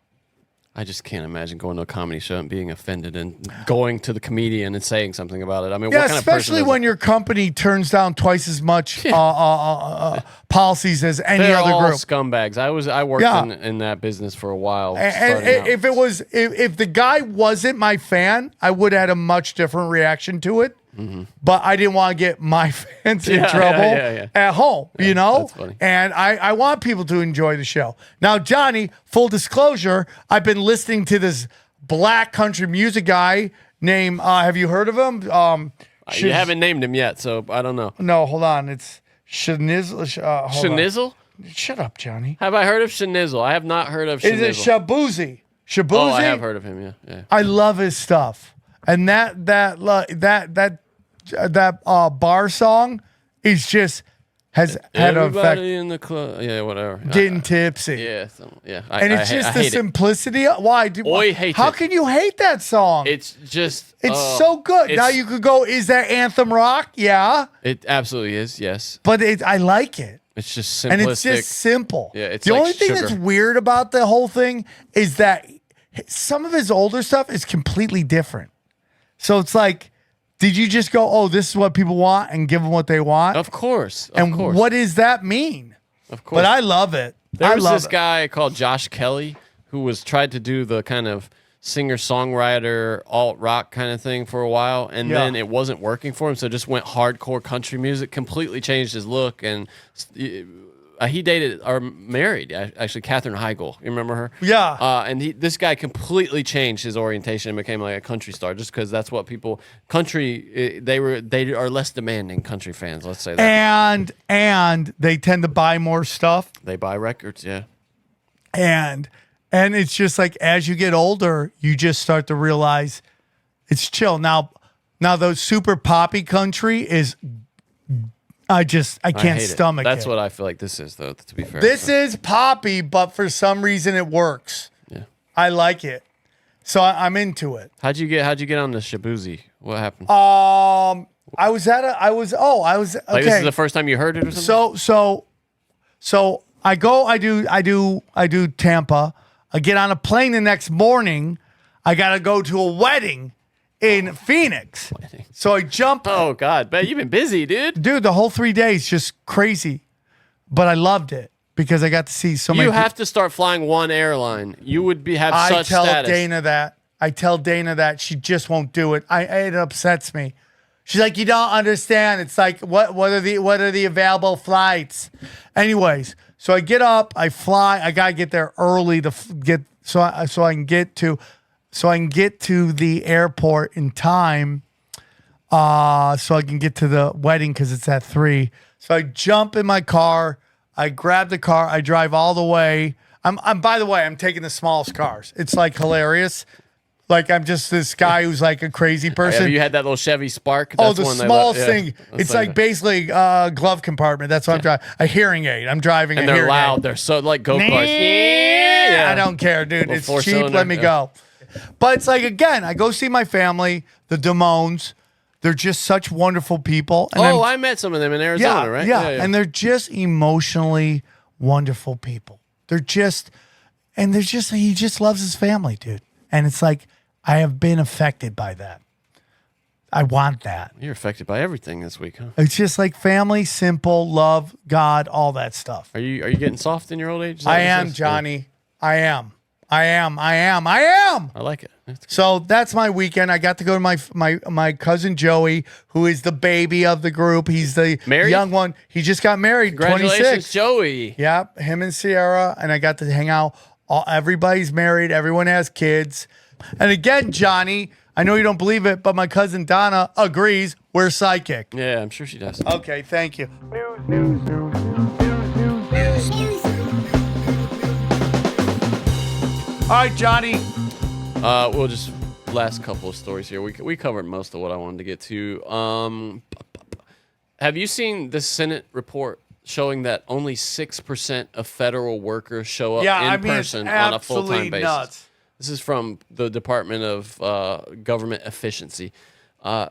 I just can't imagine going to a comedy show and being offended and going to the comedian and saying something about it. I mean, what kind of person especially when your company turns down twice as much policies as any They're other all group. Scumbags. I worked in that business for a while. And if the guy wasn't my fan, I would have had a much different reaction to it. Mm-hmm. But I didn't want to get my fans in trouble at home, That's funny. And I want people to enjoy the show. Now, Johnny, full disclosure, I've been listening to this black country music guy named, have you heard of him? You haven't named him yet, so I don't know. No, hold on. It's Shanizzle. Shanizzle? Shut up, Johnny. Have I heard of Shanizzle? I have not heard of Shanizzle. Is it Shabuzi? Shabuzi? Oh, I have heard of him, yeah. I love his stuff. And that bar song is just has had an effect. Everybody in the club. Yeah, whatever. Getting tipsy. Yeah, yeah. And it's just the simplicity. Why? Oi, hate how it. can you hate that song? It's just. It's so good. Now you could go, is that anthem rock? Yeah. It absolutely is, yes. But I like it. It's just simplistic. And it's just simple. Yeah, it's the like only thing sugar. that's weird about the whole thing is that some of his older stuff is completely different. So it's like, did you just go, oh, this is what people want and give them what they want? Of course. And what does that mean? Of course. But I love it. There was this it. guy called Josh Kelly who was tried to do the kind of singer-songwriter alt-rock kind of thing for a while, and then it wasn't working for him, so just went hardcore country music, completely changed his look, and he dated or married actually Katherine Heigl. You remember her? Yeah. And this guy completely changed his orientation and became like a country star, just because that's what people they are less demanding country fans. Let's say that. And they tend to buy more stuff. They buy records, yeah. And it's just like as you get older, you just start to realize it's chill. Now those super poppy country is I can't stomach it. That's what I feel like this is, though, to be fair. This is poppy, but for some reason it works. Yeah. I like it. So I'm into it. How'd you get on the Shabuzi? What happened? I was okay. Like this is the first time you heard it or something? So I go, I do Tampa. I get on a plane the next morning. I got to go to a wedding in Phoenix. So I jump. Oh, God. But you've been busy, dude. Dude, the whole 3 days, just crazy. But I loved it because I got to see so many You have to start flying one airline. You would have such status. I tell Dana that. She just won't do it. It upsets me. She's like, you don't understand. It's like, what are the available flights? Anyways, so I get up, I fly. I gotta get there early to get so I can get to the airport in time. So I can get to the wedding because it's at 3. So I jump in my car. I grab the car. I drive all the way. By the way, I'm taking the smallest cars. It's like hilarious. Like I'm just this guy who's like a crazy person. Have you had that little Chevy Spark? That's the smallest thing. It's like basically a glove compartment. That's what I'm driving. A hearing aid. I'm driving and a they're hearing loud. aid. They're so like go-karts. I don't care, dude. It's cheap. Cylinder. Let me go. But it's like, again, I go see my family, the Damones. They're just such wonderful people. And I met some of them in Arizona, right? Yeah. And they're just emotionally wonderful people. He just loves his family, dude. And it's like, I have been affected by that. I want that. You're affected by everything this week, huh? It's just like family, simple, love, God, all that stuff. Are you getting soft in your old age? I am, Johnny. I am. I like it. So that's my weekend. I got to go to my cousin Joey, who is the baby of the group. He's the young one. He just got married. Congratulations, 26. Joey. Yep, him and Sierra, and I got to hang out. Everybody's married. Everyone has kids. And again, Johnny, I know you don't believe it, but my cousin Donna agrees we're psychic. Yeah, I'm sure she does. Okay, thank you. All right, Johnny. We'll just last couple of stories here. We covered most of what I wanted to get to. Have you seen the Senate report showing that only 6% of federal workers show up in person on a full-time basis? Nuts. This is from the Department of Government Efficiency. A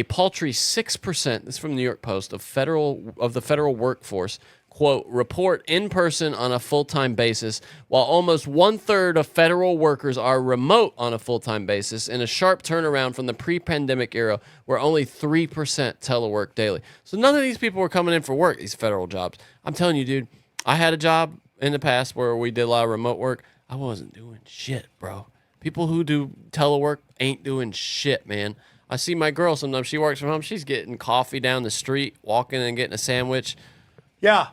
paltry 6%, this is from New York Post, of the federal workforce, quote, report in person on a full-time basis, while almost 1/3 of federal workers are remote on a full-time basis, in a sharp turnaround from the pre-pandemic era where only 3% telework daily. So none of these people were coming in for work, these federal jobs. I'm telling you, dude, I had a job in the past where we did a lot of remote work. I wasn't doing shit, bro. People who do telework ain't doing shit, man. I see my girl sometimes. She works from home. She's getting coffee down the street, walking and getting a sandwich. Yeah.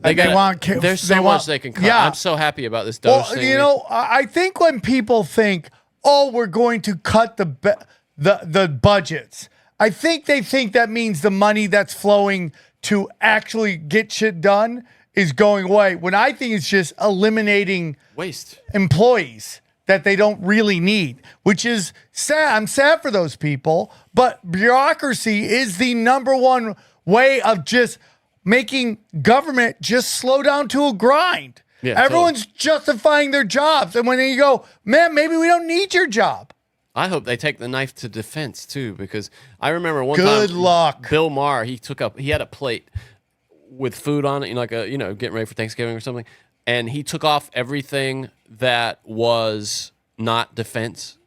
There's so much they can cut. Yeah. I'm so happy about this dose thing. You know, I think when people think, oh, we're going to cut the budgets, I think they think that means the money that's flowing to actually get shit done is going away. When I think it's just eliminating waste employees that they don't really need, which is sad. I'm sad for those people, but bureaucracy is the number one way of just making government just slow down to a grind. Yeah, Everyone's justifying their jobs. And when you go, man, maybe we don't need your job. I hope they take the knife to defense too, because I remember one Good time. luck. Bill Maher, he had a plate with food on it, getting ready for Thanksgiving or something, and he took off everything that was not defense,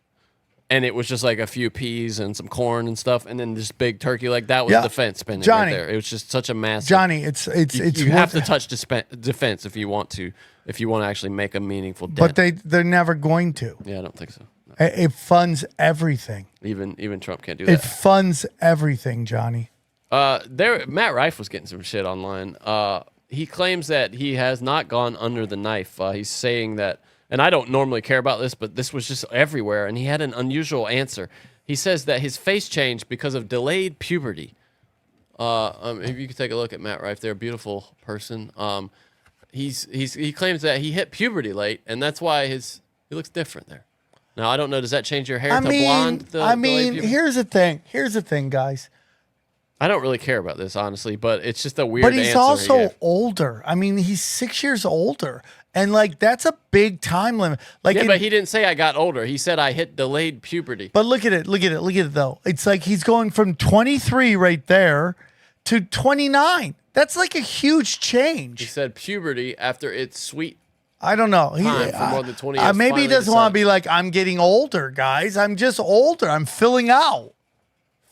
and it was just like a few peas and some corn and stuff, and then this big turkey, like that was defense spending Johnny, right there. It was just such a massive. Johnny, it's you have to touch defense if you want to actually make a meaningful dent. But they're never going to. Yeah, I don't think so. No. It funds everything. Even Trump can't do It that. funds everything, Johnny. Matt Rife was getting some shit online. He claims that he has not gone under the knife. He's saying that, and I don't normally care about this, but this was just everywhere, and he had an unusual answer. He says that his face changed because of delayed puberty. If you could take a look at Matt Rife, they're a beautiful person. He claims that he hit puberty late, and that's why he looks different there. Now I don't know. Does that change your hair to blonde? Here's the thing, guys. I don't really care about this, honestly, but it's just a weird But he's answer also older. I mean, he's 6 years older. And, like, that's a big time limit. Like, yeah, but he didn't say I got older. He said I hit delayed puberty. But look at it, though. It's like he's going from 23 right there to 29. That's like a huge change. He said puberty after it's sweet. I don't know. Time for more than 20 years. Maybe he doesn't want to be like, I'm getting older, guys. I'm just older. I'm filling out.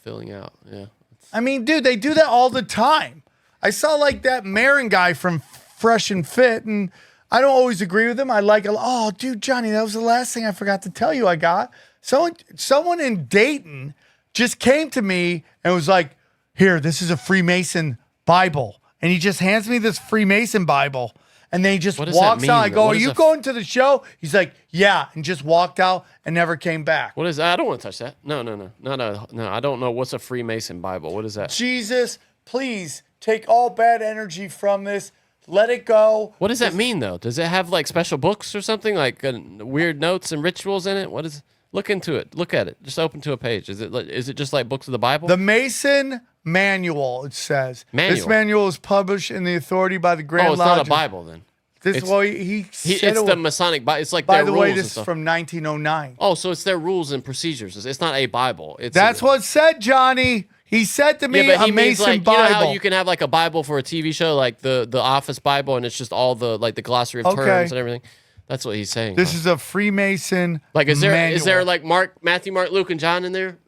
Filling out, yeah. I mean, dude, they do that all the time. I saw like that Marin guy from Fresh and Fit, and I don't always agree with him. I like, oh, dude, Johnny, that was the last thing I forgot to tell you I got. Someone in Dayton just came to me and was like, here, this is a Freemason Bible. And he just hands me this Freemason Bible. And then he just walks out. I go, are you going to the show? He's like, yeah. And just walked out and never came back. What is that? I don't want to touch that. No. I don't know. What's a Freemason Bible? What is that? Jesus, please take all bad energy from this. Let it go. What does that mean, though? Does it have like special books or something, like weird notes and rituals in it? Look into it. Look at it. Just open to a page. Is it just like books of the Bible? The Mason Manual, it says. This manual is published in the authority by the Grand Lodge. Oh, it's not a Bible then. It's the Masonic Bible. It's like by their the rules way, and this is stuff. from 1909. Oh, so it's their rules and procedures. It's not a Bible. That's what it said, Johnny. He said to me, a Mason Bible. You know how you can have like a Bible for a TV show, like the Office Bible, and it's just all the like the glossary of terms and everything. That's what he's saying. This is a Freemason like is manual. there like Matthew, Mark, Luke, and John in there?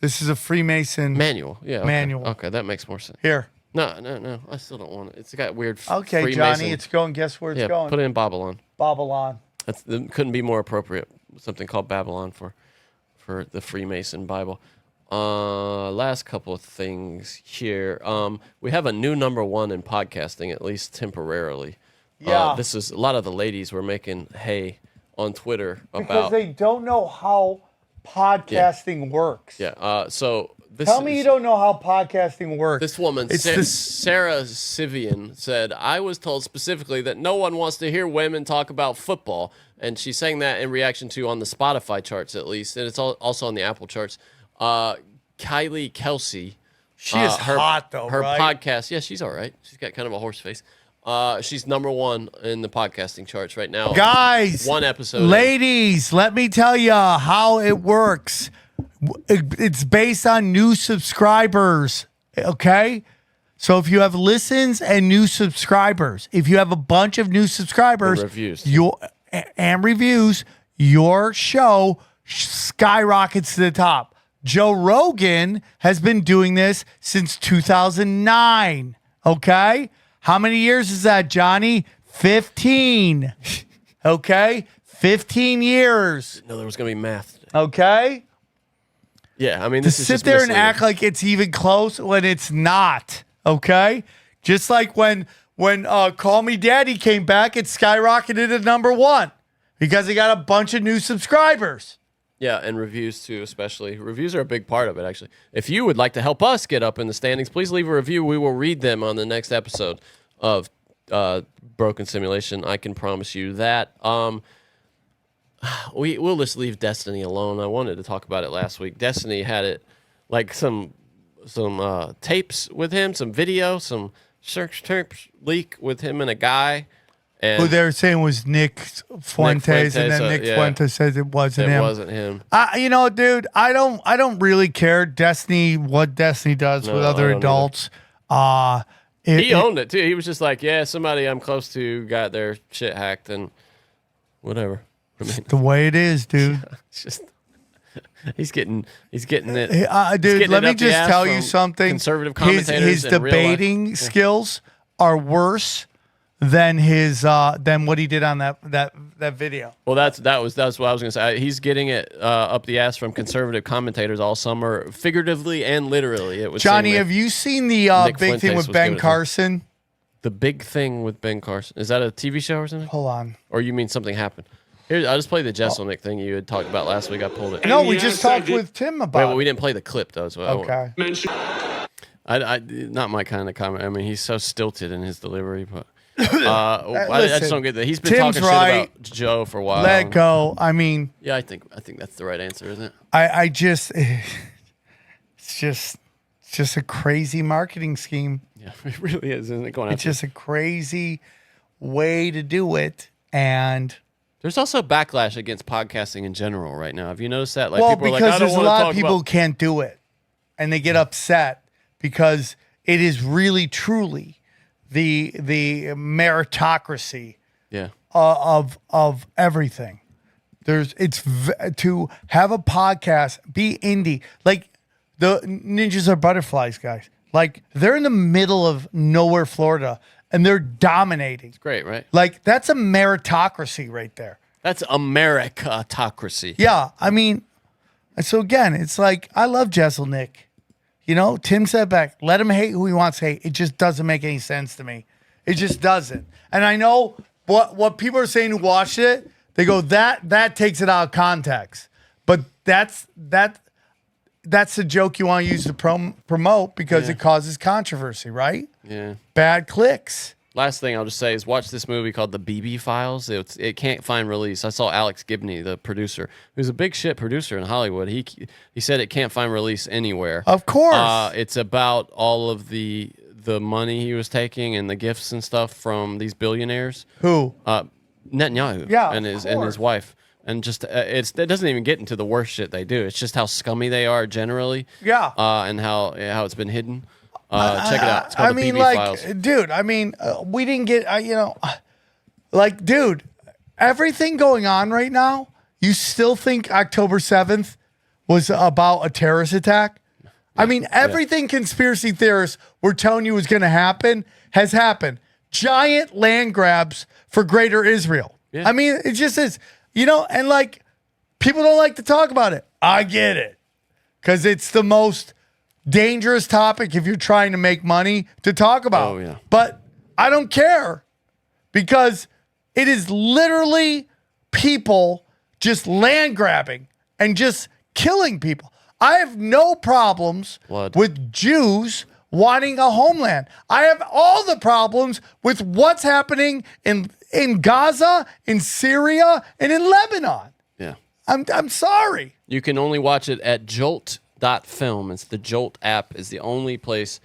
This is a Freemason manual. Yeah, okay. Manual. Okay, that makes more sense. Here. No. I still don't want it. It's got weird. Okay, Freemason. Johnny, it's going. Guess where it's going? Put it in Babylon. Babylon. It couldn't be more appropriate. Something called Babylon for the Freemason Bible. Last couple of things here. We have a new #1 in podcasting, at least temporarily. Yeah. This is a lot of the ladies were making hay on Twitter because they don't know how podcasting works. Yeah. So tell me you don't know how podcasting works. This woman, Sarah Sivian, said, I was told specifically that no one wants to hear women talk about football. And she's saying that in reaction to on the Spotify charts, at least. And it's also on the Apple charts. Kylie Kelsey. She is hot, though, her right? podcast. Yeah, she's all right. She's got kind of a horse face. She's #1 in the podcasting charts right now. Guys. One episode. Ladies, let me tell you how it works. It's based on new subscribers, okay? So if you have listens and new subscribers, if you have a bunch of new subscribers and reviews, your show skyrockets to the top. Joe Rogan has been doing this since 2009, okay? How many years is that, Johnny? 15, okay? 15 years. Didn't know there was going to be math today. Okay? Yeah, I mean, this to is sit just there misleading. and act like it's even close when it's not. Okay, just like when Call Me Daddy came back, it skyrocketed to #1 because he got a bunch of new subscribers. Yeah, and reviews too, especially. Reviews are a big part of it, actually. If you would like to help us get up in the standings, please leave a review. We will read them on the next episode of Broken Simulation. I can promise you that. We'll just leave Destiny alone. I wanted to talk about it last week. Destiny had it like some tapes with him, some video, some search tapes leak with him and a guy. And Who they were saying was Nick Fuentes, and then Nick Fuentes says it wasn't him. It wasn't him. You know, dude, I don't really care. What Destiny does with other adults. He owned it too. He was just like, yeah, somebody I'm close to got their shit hacked and whatever. I mean, the way it is, dude. It's just he's getting it. Dude, let me just tell you something. Conservative commentators. His debating skills are worse than than what he did on that video. Well, that's what I was gonna say. He's getting it up the ass from conservative commentators all summer, figuratively and literally. It was Johnny. Have you seen the big thing with Ben Carson? The big thing with Ben Carson, is that a TV show or something? Hold on. Or you mean something happened? Here, I'll just play the Jesselnick thing you had talked about last week. I pulled it. No, we just talked with Tim about. Well, we didn't play the clip though. So okay. I not my kind of comment. I mean, he's so stilted in his delivery, but. I just don't get that. He's been Tim's talking shit about Joe for a while. Let go. I mean, yeah, I think that's the right answer, isn't it? It's just a crazy marketing scheme. Yeah, it really is, isn't it? It's just a crazy way to do it, and there's also backlash against podcasting in general right now. Have you noticed that? Like, well, people because are like, I don't there's a wanna lot talk of people about who can't do it, and they get upset because it is really truly the meritocracy yeah. of everything. To have a podcast, be indie. Like the Ninjas Are Butterflies guys. Like they're in the middle of nowhere, Florida, and they're dominating. It's great, right? Like that's a meritocracy right there. That's Americatocracy. Yeah, I mean, so again, it's like I love Jesselnick. You know, Tim said back, let him hate who he wants to hate. It just doesn't make any sense to me. It just doesn't. And I know what people are saying who watched it, they go, that takes it out of context. But that's the joke you want to use to promote because it causes controversy, right? Yeah. Bad clicks. Last thing I'll just say is watch this movie called The BB Files. It can't find release. I saw Alex Gibney, the producer, who's a big shit producer in Hollywood. He said it can't find release anywhere. Of course. It's about all of the money he was taking and the gifts and stuff from these billionaires. Who? Netanyahu. Yeah, and his wife. And just it doesn't even get into the worst shit they do. It's just how scummy they are generally. Yeah. And how it's been hidden. Check it out. It's called The BB Files. Dude, I mean, we didn't get, like, dude, everything going on right now, you still think October 7th was about a terrorist attack? Yeah. I mean, everything conspiracy theorists were telling you was going to happen has happened. Giant land grabs for greater Israel. Yeah. I mean, it just is, and like, people don't like to talk about it. I get it. Because it's the most dangerous topic if you're trying to make money to talk about. Oh, yeah. But I don't care because it is literally people just land grabbing and just killing people. I have no problems with Jews wanting a homeland. I have all the problems with what's happening in Gaza, in Syria, and in Lebanon. Yeah. I'm sorry. You can only watch it at Jolt.film. It's the Jolt app is the only place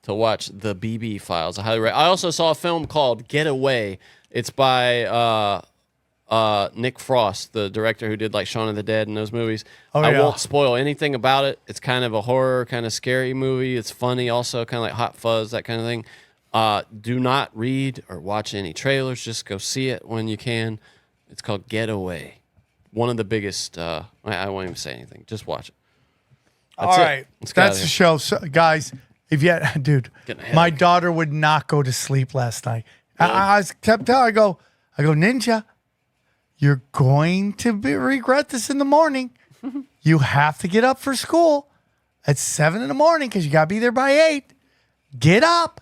to watch The BB Files. I also saw a film called Get Away. It's by Nick Frost, the director who did like Shaun of the Dead and those movies. I won't spoil anything about it. It's kind of a horror, kind of scary movie. It's funny also, kind of like Hot Fuzz, that kind of thing. Do not read or watch any trailers. Just go see it when you can. It's called Get Away. One of the biggest, I won't even say anything. Just watch it. All right. That's the show. So, guys, dude, my daughter would not go to sleep last night. I kept telling her, I go, Ninja, you're going to regret this in the morning. You have to get up for school at 7 in the morning because you got to be there by 8. Get up.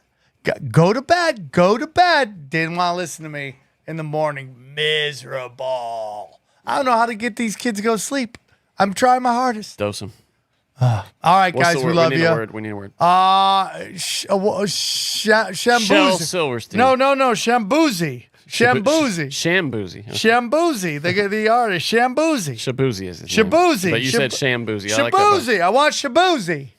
Go to bed. Go to bed. Didn't want to listen to me in the morning. Miserable. I don't know how to get these kids to go to sleep. I'm trying my hardest. Dose them. All right, guys, we love you. We need a word. Shambuzi. Shel Silverstein. No, Shambuzi. Shambuzi. Shambuzi. Okay. Shambuzi. The artist. Shambuzi. Shabuzi is his Shabuzi. name. But you said Shambuzi. Shabuzi. I want Shabuzi.